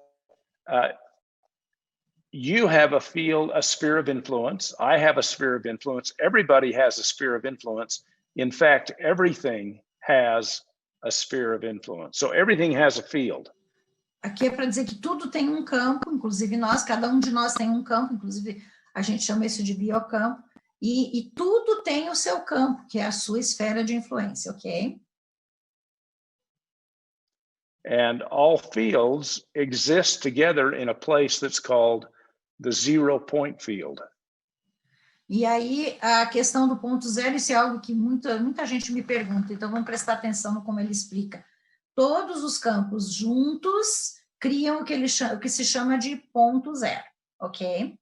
you have a field, a sphere of influence. I have a sphere of influence. Everybody has a sphere of influence. In fact, everything has a sphere of influence. So everything has a field. Aqui é para dizer que tudo tem um campo, inclusive nós, cada um de nós tem um campo, inclusive a gente chama isso de biocampo, e tudo tem o seu campo, que é a sua esfera de influência, ok? And all fields exist together in a place that's called the 0 point field. E aí, a questão do ponto zero, isso é algo que muita gente me pergunta, então vamos prestar atenção no como ele explica. Todos os campos juntos criam o que se chama de ponto zero, ok?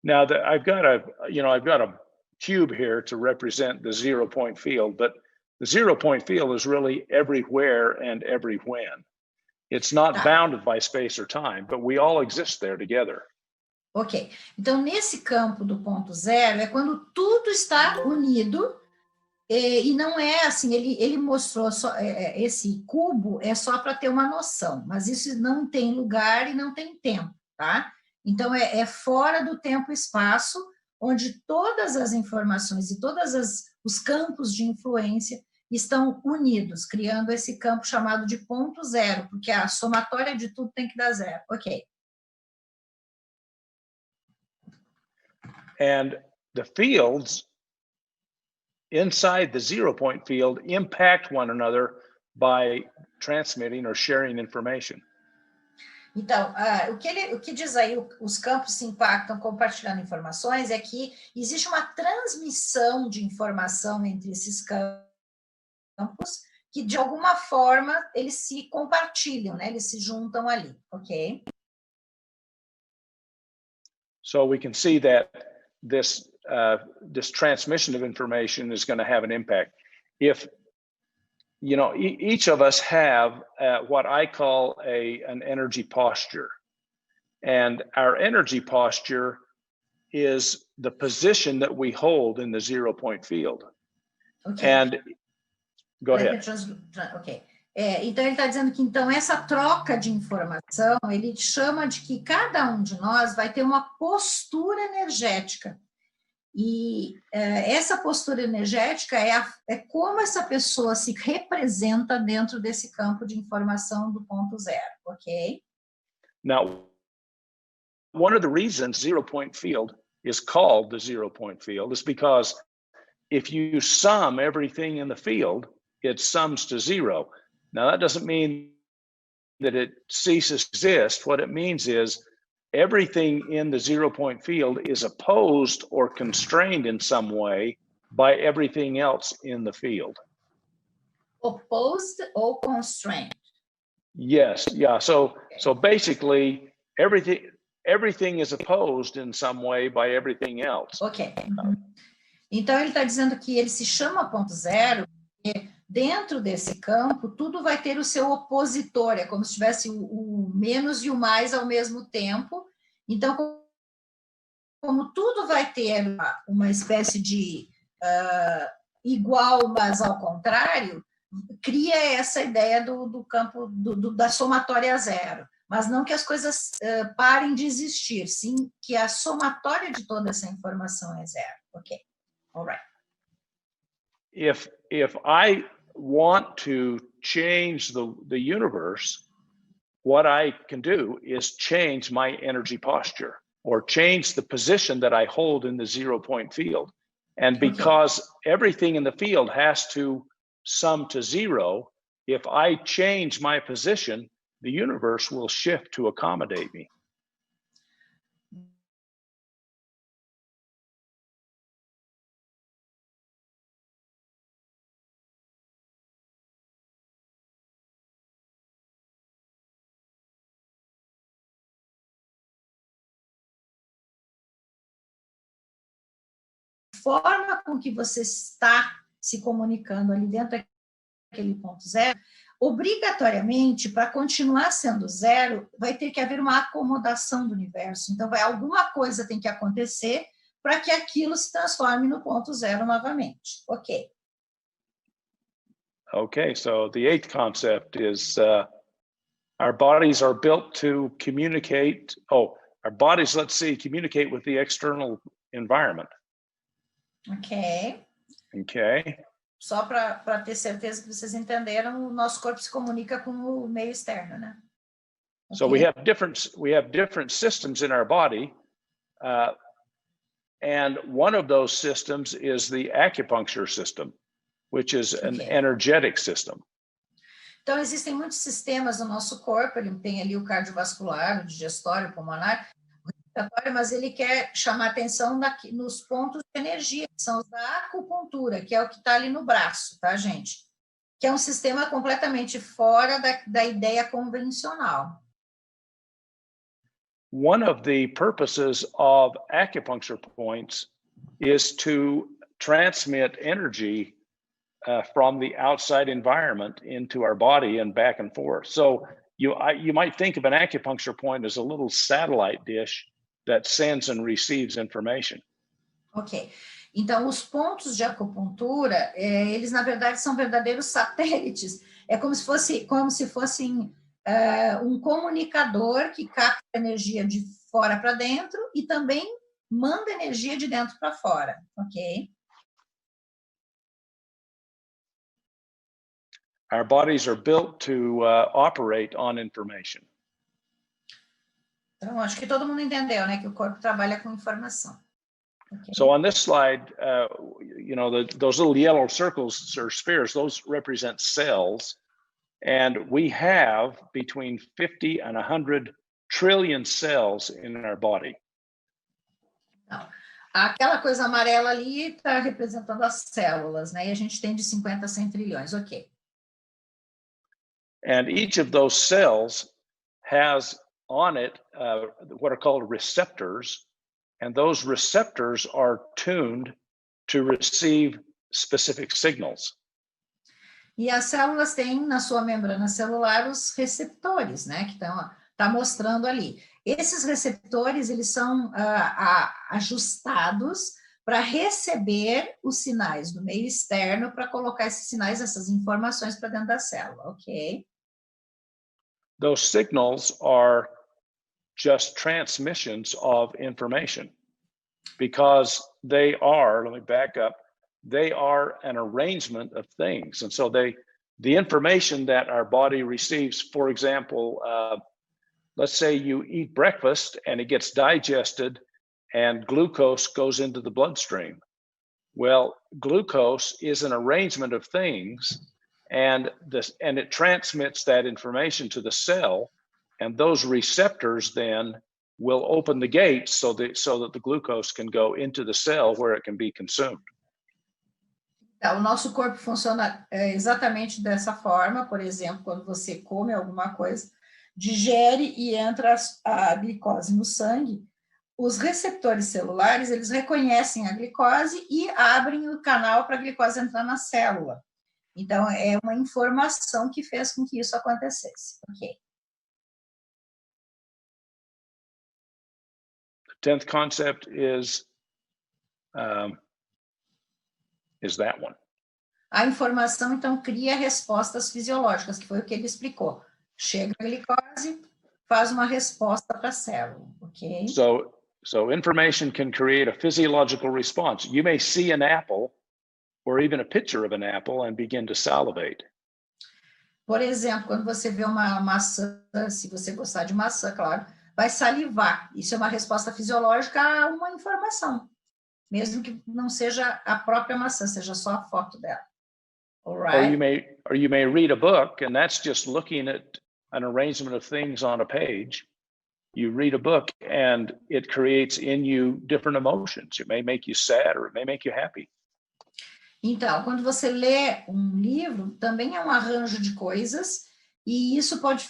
Now, I've got a cube here to represent the 0 point field, but the 0 point field is really everywhere and every when. It's not bounded by space or time, but we all exist there together. Ok, então nesse campo do ponto zero é quando tudo está unido e não é assim, ele mostrou só, esse cubo é só para ter uma noção, mas isso não tem lugar e não tem tempo, tá? Então é fora do tempo e espaço, onde todas as informações e todos os campos de influência estão unidos, criando esse campo chamado de ponto zero, porque a somatória de tudo tem que dar zero, ok. And the fields inside the 0 point field impact one another by transmitting or sharing information. Então, o que diz aí, os campos se impactam compartilhando informações, é que existe uma transmissão de informação entre esses campos, que de alguma forma eles se compartilham, né? Eles se juntam ali, ok? So we can see that this transmission of information is going to have an impact. If, you know, each of us have what I call an energy posture. And our energy posture is the position that we hold in the 0 point field. Okay. And go ahead. Ok. Então, ele está dizendo que, então, essa troca de informação, ele chama de que cada um de nós vai ter uma postura energética. E essa postura energética é como essa pessoa se representa dentro desse campo de informação do ponto zero, ok? Now, one of the reasons 0 point field is called the 0 point field is because if you sum everything in the field, it sums to 0. Now, that doesn't mean that it ceases to exist. What it means is everything in the 0-point field is opposed or constrained in some way by everything else in the field. Opposed or constrained? Yes, yeah. So basically, everything is opposed in some way by everything else. Ok. Então, ele está dizendo que ele se chama ponto zero, porque dentro desse campo, tudo vai ter o seu opositor, é como se tivesse o menos e o mais ao mesmo tempo. Então, como tudo vai ter uma espécie de igual, mas ao contrário, cria essa ideia do campo da somatória zero. Mas não que as coisas parem de existir, sim que a somatória de toda essa informação é zero. Ok, all right. If I want to change the universe, what I can do is change my energy posture or change the position that I hold in the 0-point field. And because everything in the field has to sum to zero, if I change my position, the universe will shift to accommodate me. Forma com que você está se comunicando ali dentro daquele ponto zero, obrigatoriamente, para continuar sendo zero, vai ter que haver uma acomodação do universo. Então, alguma coisa tem que acontecer para que aquilo se transforme no ponto zero novamente. Ok. Okay, so the 8th concept is our bodies are built to communicate. Our bodies, let's see, communicate with the external environment. Ok. Okay. Só para ter certeza que vocês entenderam, o nosso corpo se comunica com o meio externo, né? Okay. So we have different systems in our body, and one of those systems is the acupuncture system, which is an energetic system. Então, existem muitos sistemas no nosso corpo, ele tem ali o cardiovascular, o digestório, o pulmonar, mas ele quer chamar atenção nos pontos de energia, que são os da acupuntura, que é o que está ali no braço, tá, gente? Que é um sistema completamente fora da ideia convencional. One of the purposes of acupuncture points is to transmit energy from the outside environment into our body and back and forth. So you might think of an acupuncture point as a little satellite dish that sends and receives information. Ok. Então, os pontos de acupuntura, eles, na verdade, são verdadeiros satélites. É como se fossem um comunicador que capta energia de fora para dentro e também manda energia de dentro para fora. Ok? Our bodies are built to operate on information. Então, acho que todo mundo entendeu, né? Que o corpo trabalha com informação. Okay. So on this slide, those little yellow circles or spheres, those represent cells. And we have between 50 and 100 trillion cells in our body. Não. Aquela coisa amarela ali está representando as células, né? E a gente tem de 50 a 100 trilhões, ok. And each of those cells has on it what are called receptors, and those receptors are tuned to receive specific signals. E as células têm na sua membrana celular os receptores, né, que tá mostrando ali. Esses receptores, eles são ajustados para receber os sinais do meio externo, para colocar esses sinais, essas informações para dentro da célula, ok? Those signals are just transmissions of information because they are, let me back up, they are an arrangement of things. And so the information that our body receives, for example, let's say you eat breakfast and it gets digested and glucose goes into the bloodstream. Well, glucose is an arrangement of things, and it transmits that information to the cell, and those receptors then will open the gates so that the glucose can go into the cell where it can be consumed. O nosso corpo funciona exatamente dessa forma. Por exemplo, quando você come alguma coisa, digere e entra a glicose no sangue, os receptores celulares, eles reconhecem a glicose e abrem o canal para a glicose entrar na célula. Então, é uma informação que fez com que isso acontecesse. Ok. The 10th concept is that one. A informação, então, cria respostas fisiológicas, que foi o que ele explicou. Chega a glicose, faz uma resposta para a célula, ok? So information can create a physiological response. You may see an apple or even a picture of an apple and begin to salivate. Por exemplo, quando você vê uma maçã, se você gostar de maçã, claro, vai salivar. Isso é uma resposta fisiológica a uma informação, mesmo que não seja a própria maçã, seja só a foto dela. All right? Or you may read a book, and that's just looking at an arrangement of things on a page. You read a book, and it creates in you different emotions. It may make you sad, or it may make you happy. Então, quando você lê um livro, também é um arranjo de coisas, e isso pode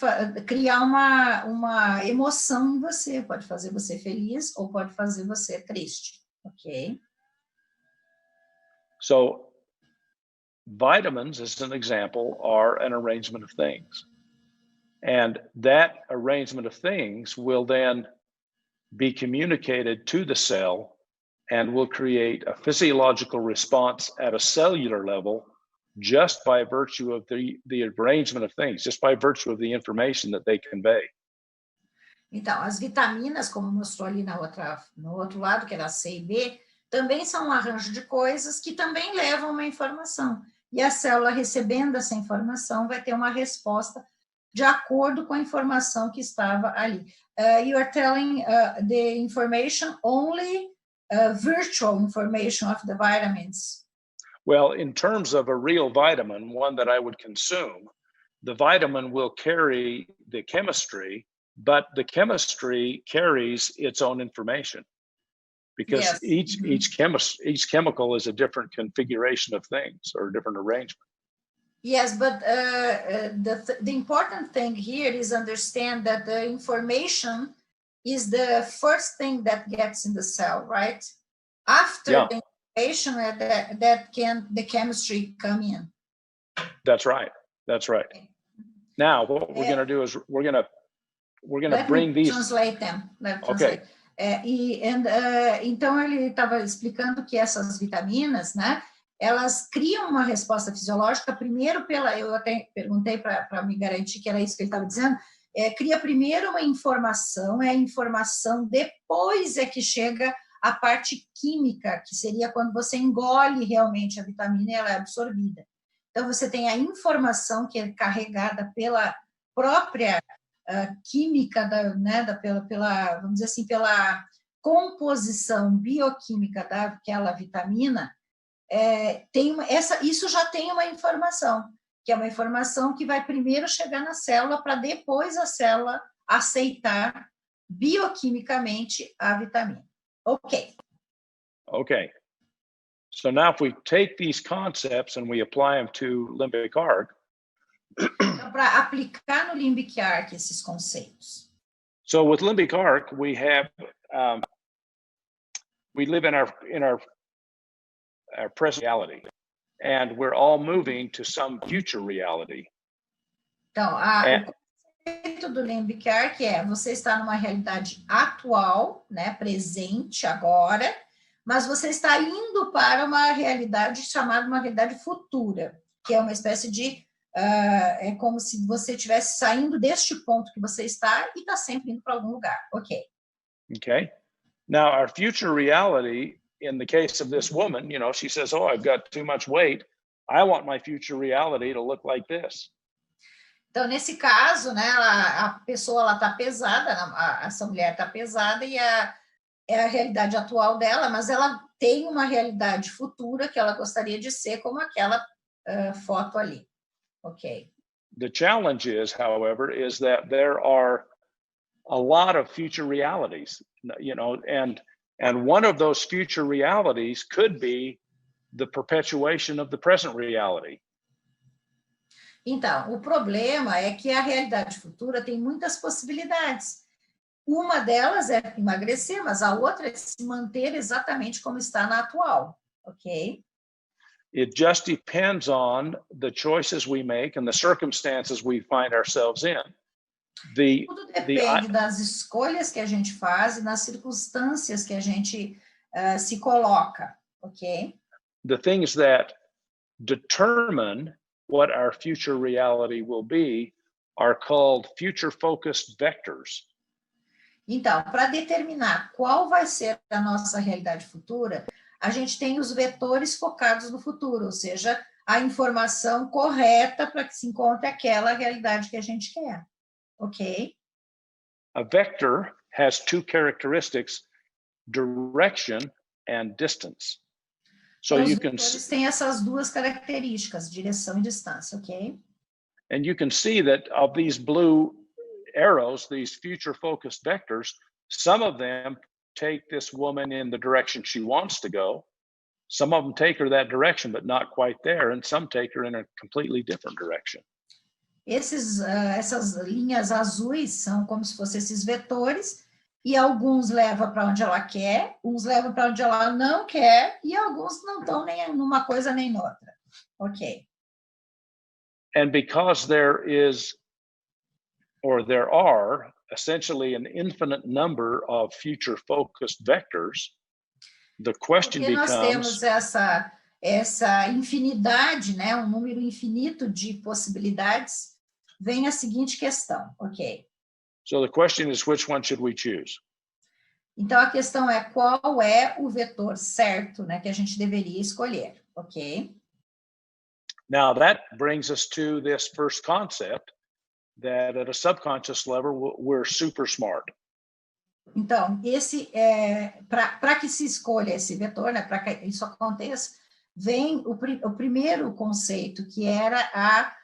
criar uma emoção em você, pode fazer você feliz ou pode fazer você triste, ok? So, vitamins, as an example, are an arrangement of things. And that arrangement of things will then be communicated to the cell and will create a physiological response at a cellular level just by virtue of the arrangement of things, just by virtue of the information that they convey. Então, as vitaminas, como mostrou ali no outro lado, que era C e B, também são um arranjo de coisas que também levam uma informação. E a célula, recebendo essa informação, vai ter uma resposta de acordo com a informação que estava ali. You are telling the information only virtual information of the vitamins. Well, in terms of a real vitamin, one that I would consume, the vitamin will carry the chemistry, but the chemistry carries its own information because yes. each chemical is a different configuration of things or a different arrangement. Yes, but the important thing here is understand that the information is the first thing that gets in the cell, right? After the information, that can the chemistry come in. That's right. That's right. Okay. Now, what we're going to do is we're going to bring these. Translate them. Okay. Então ele estava explicando que essas vitaminas, né? Elas criam uma resposta fisiológica primeiro eu até perguntei para me garantir que era isso que ele estava dizendo, cria primeiro uma informação, a informação depois é que chega a parte química, que seria quando você engole realmente a vitamina e ela é absorvida. Então você tem a informação que é carregada pela própria química, pela, vamos dizer assim, pela composição bioquímica daquela vitamina. Isso já tem uma informação, que é uma informação que vai primeiro chegar na célula para depois a célula aceitar bioquimicamente a vitamina. Ok. Okay. So now if we take these concepts and we apply them to limbic arc. Então, para aplicar no limbic arc esses conceitos. So with limbic arc, we have we live in our present reality, and we're all moving to some future reality. Então, o conceito do limbic arc você está numa realidade atual, né, presente agora, mas você está indo para uma realidade chamada uma realidade futura, que é uma espécie de é como se você estivesse saindo deste ponto que você está e está sempre indo para algum lugar. Ok. Okay. Now, our future reality, in the case of this woman, she says, "Oh, I've got too much weight. I want my future reality to look like this." Então, nesse caso, né, a pessoa está pesada, essa mulher está pesada e é a realidade atual dela, mas ela tem uma realidade futura que ela gostaria de ser como aquela foto ali. Ok. The challenge is, however, is that there are a lot of future realities, you know, and one of those future realities could be the perpetuation of the present reality. Então, o problema é que a realidade futura tem muitas possibilidades. Uma delas é emagrecer, mas a outra é se manter exatamente como está na atual, ok? It just depends on the choices we make and the circumstances we find ourselves in. Tudo depende das escolhas que a gente faz e das circunstâncias que a gente se coloca, ok? The things that determine what our future reality will be are called future-focused vectors. Então, para determinar qual vai ser a nossa realidade futura, a gente tem os vetores focados no futuro, ou seja, a informação correta para que se encontre aquela realidade que a gente quer, ok? A vector has two characteristics, direction and distance. So Os you can vetores têm essas duas características, direção e distância, ok? And you can see that of these blue arrows, these future-focused vectors, some of them take this woman in the direction she wants to go. Some of them take her that direction, but not quite there, and some take her in a completely different direction. Essas linhas azuis são como se fossem esses vetores, e alguns levam para onde ela quer, uns levam para onde ela não quer, e alguns não estão nem numa coisa nem noutra. Ok. And because there is, or there are, essentially an infinite number of future-focused vectors, the question Porque nós becomes... temos essa infinidade, né, um número infinito de possibilidades, vem a seguinte questão, ok? So the question is, which one should we choose? Então, a questão é qual é o vetor certo, né, que a gente deveria escolher, ok? Now that brings us to this first concept, that at a subconscious level, we're super smart. Então, para que se escolha esse vetor, né, para que isso aconteça, vem o primeiro conceito, que era a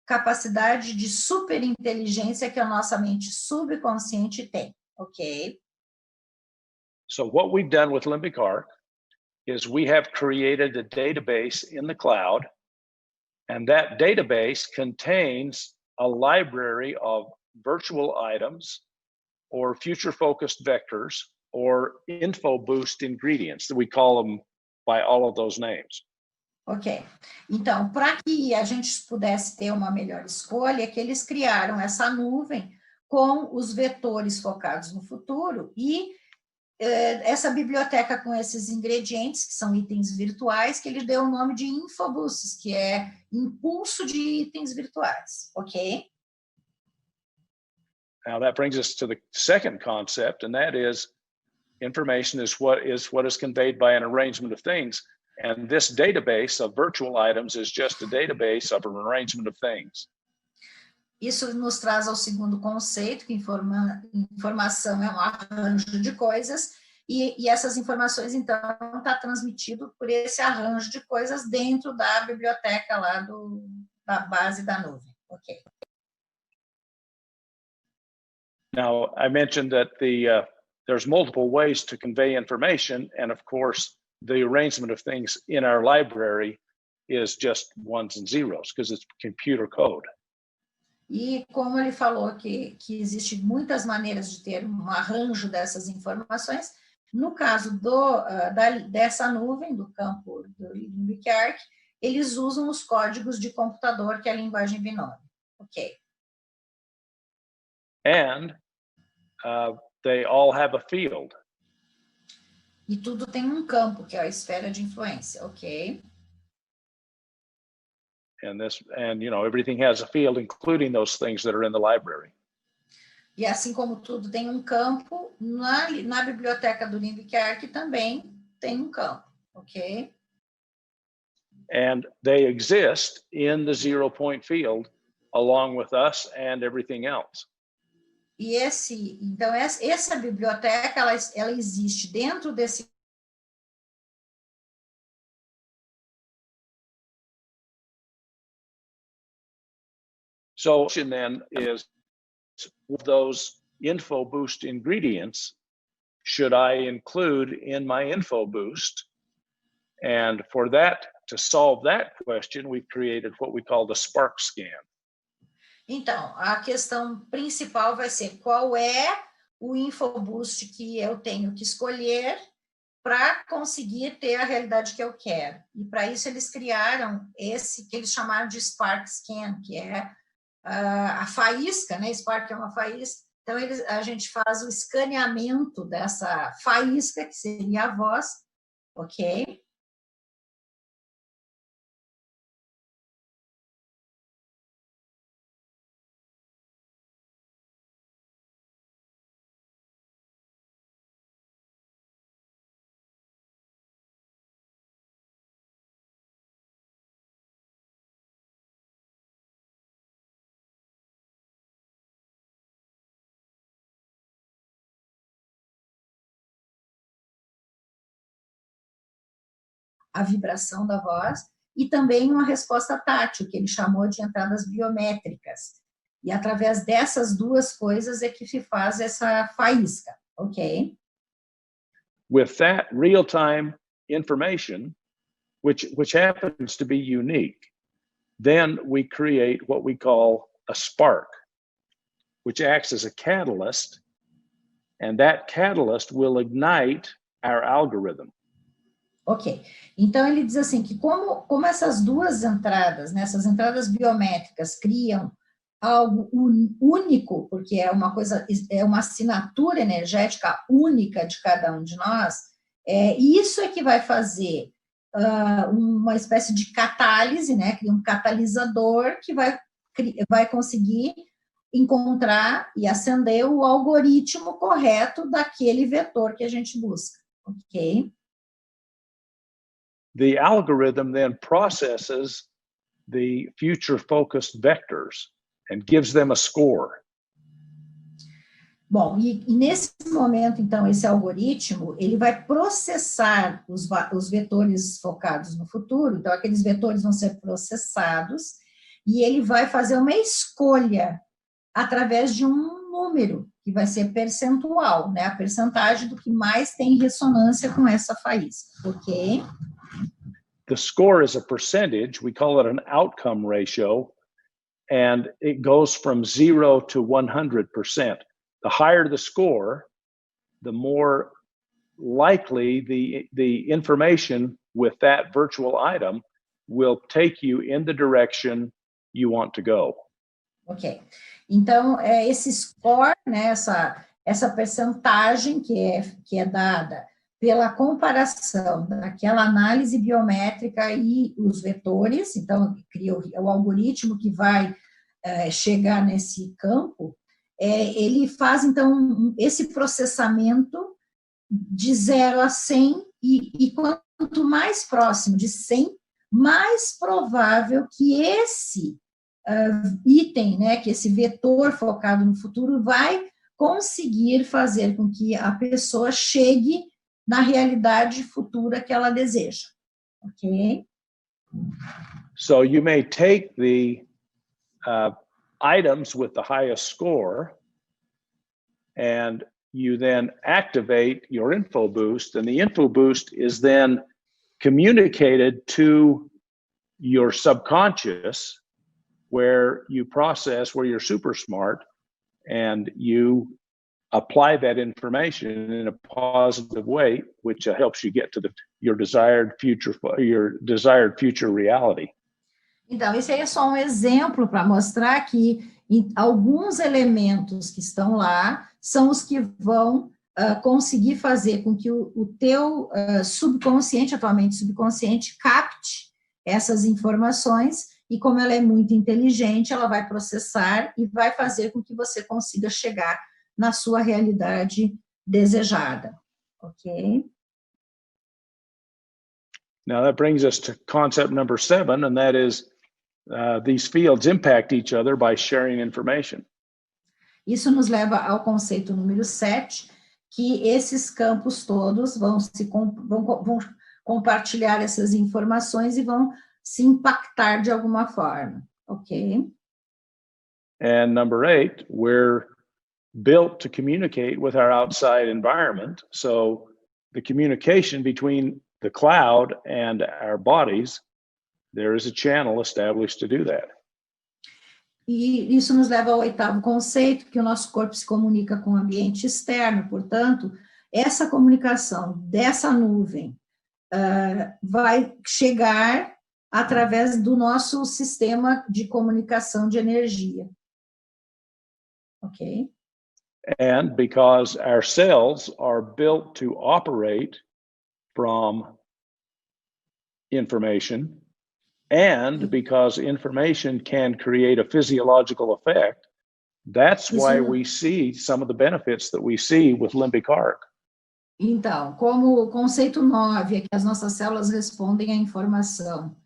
capacidade de superinteligência que a nossa mente subconsciente tem, ok? So what we've done with Limbic Arc is we have created a database in the cloud, and that database contains a library of virtual items or future-focused vectors or info boost ingredients, that we call them by all of those names. Ok. Então, para que a gente pudesse ter uma melhor escolha, é que eles criaram essa nuvem com os vetores focados no futuro e essa biblioteca com esses ingredientes, que são itens virtuais, que ele deu o nome de infoboosts, que é impulso de itens virtuais, ok? Now that brings us to the second concept, and that is information is what is conveyed by an arrangement of things. And this database of virtual items is just a database of an arrangement of things. Isso nos traz ao segundo conceito, que informação é um arranjo de coisas, e essas informações, então, está transmitido por esse arranjo de coisas dentro da biblioteca lá da base da nuvem. Ok. Now, I mentioned that there's multiple ways to convey information, and of course, the arrangement of things in our library is just ones and zeros, because it's computer code. E como ele falou que existem muitas maneiras de ter um arranjo dessas informações, no caso dessa nuvem, do campo do Lembre-se Arc, eles usam os códigos de computador, que é a linguagem binômia. Ok. And they all have a field. E tudo tem um campo, que é a esfera de influência, ok? And you know, everything has a field, including those things that are in the library. E assim como tudo tem um campo, na biblioteca do Lembre-se Arc também tem um campo, ok? And they exist in the 0-point field along with us and everything else. E então essa biblioteca, ela existe dentro desse So then is those info boost ingredients should I include in my info boost? And for that, to solve that question, we've created what we call the Spark Scan. Então, a questão principal vai ser qual é o infoboost que eu tenho que escolher para conseguir ter a realidade que eu quero. E para isso eles criaram esse que eles chamaram de Spark Scan, que é a faísca, né? Spark é uma faísca. Então, a gente faz o escaneamento dessa faísca, que seria a voz, ok? A vibração da voz, e também uma resposta tátil, que ele chamou de entradas biométricas. E através dessas duas coisas é que se faz essa faísca, ok? With that real-time information, which happens to be unique, then we create what we call a spark, which acts as a catalyst, and that catalyst will ignite our algorithm. Ok, então ele diz assim, que como essas duas entradas, né, essas entradas biométricas criam algo único, porque é uma coisa, é uma assinatura energética única de cada um de nós, isso é que vai fazer uma espécie de catálise, né, cria um catalisador que vai conseguir encontrar e acender o algoritmo correto daquele vetor que a gente busca, ok? The algorithm then processes the future-focused vectors and gives them a score. Bom, e nesse momento, então, esse algoritmo, ele vai processar os vetores focados no futuro, então aqueles vetores vão ser processados, e ele vai fazer uma escolha através de um número, que vai ser percentual, né, a percentagem do que mais tem ressonância com essa faísca, ok? The score is a percentage, we call it an outcome ratio, and it goes from 0 to 100%. The higher the score, the more likely the information with that virtual item will take you in the direction you want to go. Ok. Então, esse score, né, essa percentagem que é dada pela comparação daquela análise biométrica e os vetores, então, cria o algoritmo que vai chegar nesse campo, ele faz, então, esse processamento de 0 a 100, e quanto mais próximo de 100, mais provável que esse item, né, que esse vetor focado no futuro vai conseguir fazer com que a pessoa chegue na realidade futura que ela deseja, ok? So you may take the items with the highest score, and you then activate your info boost, and the info boost is then communicated to your subconscious, where you're super smart, and you apply that information in a positive way, which helps you get to your desired future reality. Então, esse aí é só um exemplo para mostrar que alguns elementos que estão lá são os que vão conseguir fazer com que o teu subconsciente, atualmente subconsciente, capte essas informações, e como ela é muito inteligente, ela vai processar e vai fazer com que você consiga chegar na sua realidade desejada, ok? Now that brings us to concept number 7, and that is these fields impact each other by sharing information. Isso nos leva ao conceito número 7, que esses campos todos vão compartilhar essas informações e vão se impactar de alguma forma, ok? And number 8, where built to communicate with our outside environment. So the communication between the cloud and our bodies, there is a channel established to do that. E isso nos leva ao 8º conceito, que o nosso corpo se comunica com o ambiente externo. Portanto, essa comunicação dessa nuvem vai chegar através do nosso sistema de comunicação de energia. Ok? And because our cells are built to operate from information, and because information can create a physiological effect, that's why we see some of the benefits that we see with limbic arc. Então, como o conceito 9 é que as nossas células respondem à informação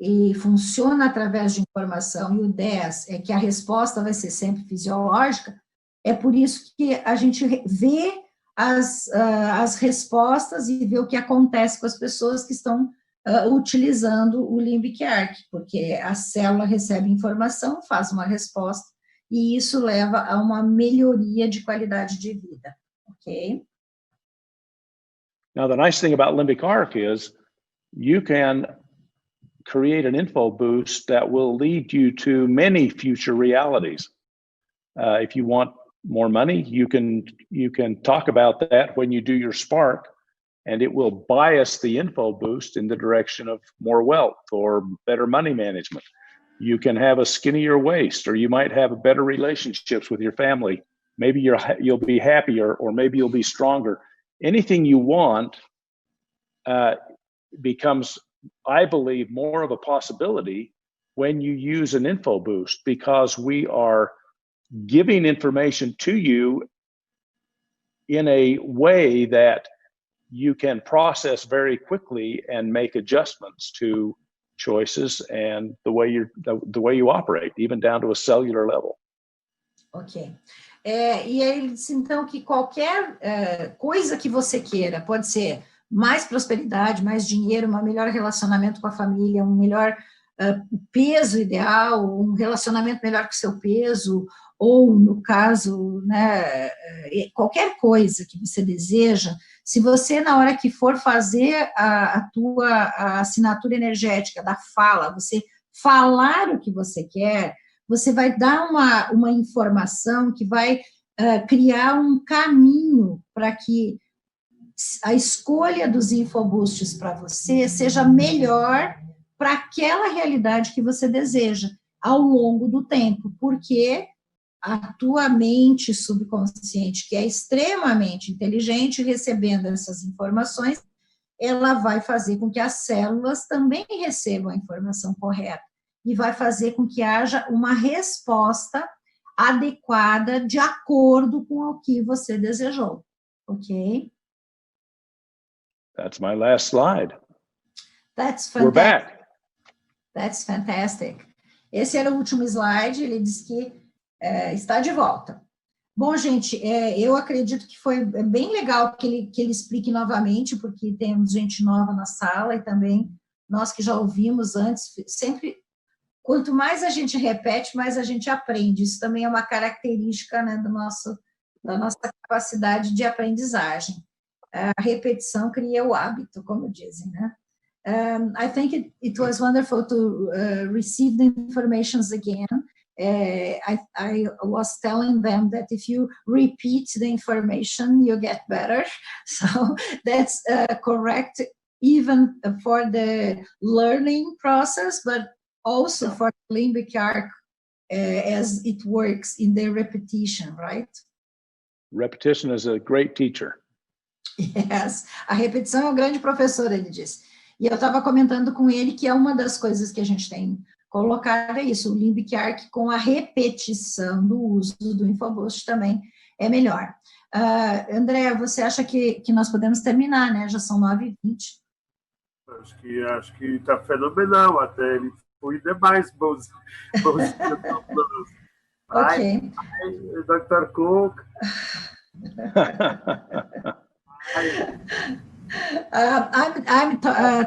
e funciona através de informação, e o 10 é que a resposta vai ser sempre fisiológica, é por isso que a gente vê as respostas e vê o que acontece com as pessoas que estão utilizando o limbic arc, porque a célula recebe informação, faz uma resposta, e isso leva a uma melhoria de qualidade de vida, ok? Now, the nice thing about limbic arc is you can create an info boost that will lead you to many future realities. If you want more money, you can talk about that when you do your spark, and it will bias the info boost in the direction of more wealth or better money management. You can have a skinnier waist, or you might have better relationships with your family. Maybe you'll be happier, or maybe you'll be stronger. Anything you want becomes, I believe, more of a possibility when you use an info boost, because we are giving information to you in a way that you can process very quickly and make adjustments to choices and the way you operate, even down to a cellular level. Ok. E ele disse, então, que qualquer coisa que você queira, pode ser mais prosperidade, mais dinheiro, um melhor relacionamento com a família, um melhor peso ideal, um relacionamento melhor com o seu peso, ou, no caso, né, qualquer coisa que você deseja, se você, na hora que for fazer a assinatura energética da fala, você falar o que você quer, você vai dar uma informação que vai criar um caminho para que a escolha dos infoboosts para você seja melhor para aquela realidade que você deseja ao longo do tempo, porque a tua mente subconsciente, que é extremamente inteligente, recebendo essas informações, ela vai fazer com que as células também recebam a informação correta e vai fazer com que haja uma resposta adequada de acordo com o que você desejou, ok? That's my last slide. That's fantastic. We're back. That's fantastic. Esse era o último slide, ele disse que está de volta. Bom, gente, eu acredito que foi bem legal que ele explique novamente, porque temos gente nova na sala e também nós que já ouvimos antes, sempre, quanto mais a gente repete, mais a gente aprende. Isso também é uma característica, né, da nossa capacidade de aprendizagem. A repetição cria o hábito, como dizem, né? I think it was wonderful to receive the information again. I was telling them that if you repeat the information, you get better. So that's correct, even for the learning process, but also for the limbic arc as it works in the repetition, right? Repetition is a great teacher. Yes, a repetição é um grande professor, ele disse. E eu estava comentando com ele que é uma das coisas que a gente tem colocado, é isso, o limbic arc com a repetição do uso do infoboost também é melhor. André, você acha que nós podemos terminar, né? Já são 9h20. Acho que está fenomenal, até ele foi demais, bons Ok. Dr. Cook. I'm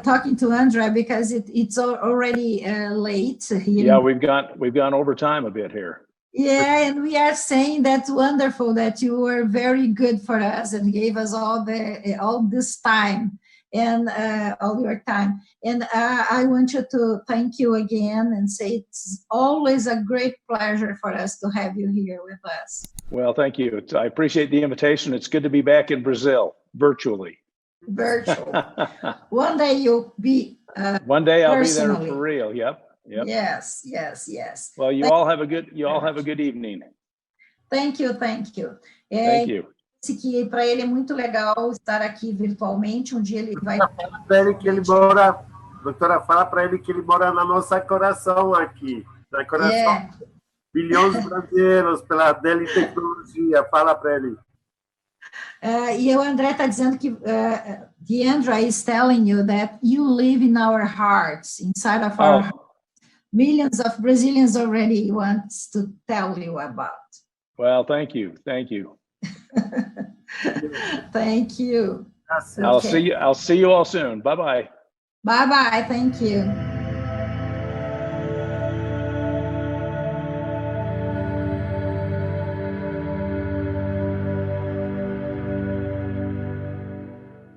talking to Andrea because it's already late here. Yeah, we've gone over time a bit here. Yeah, and we are saying that's wonderful that you were very good for us and gave us all this time and all your time. And I want you to thank you again and say it's always a great pleasure for us to have you here with us. Well, thank you. I appreciate the invitation. It's good to be back in Brazil, virtually. Virtual. One day you'll be one day I'll personally. Be there for real. Yep. Yep. Yes, yes, yes. Well, you all have a good evening. Thank you, thank you. Thank you. Que para ele é muito legal estar aqui virtualmente. Um dia ele vai. Doutora, fala para ele que ele mora na nossa coração aqui, na coração. Bilhões de brasileiros pela dele tecnologia. Fala para ele. E o André está dizendo que Deandra is telling you that you live in our hearts, inside of our hearts. Millions of Brazilians already wants to tell you about. Well, thank you. Thank you. Thank you. I'll see you all soon. Bye-bye. Bye-bye. Thank you.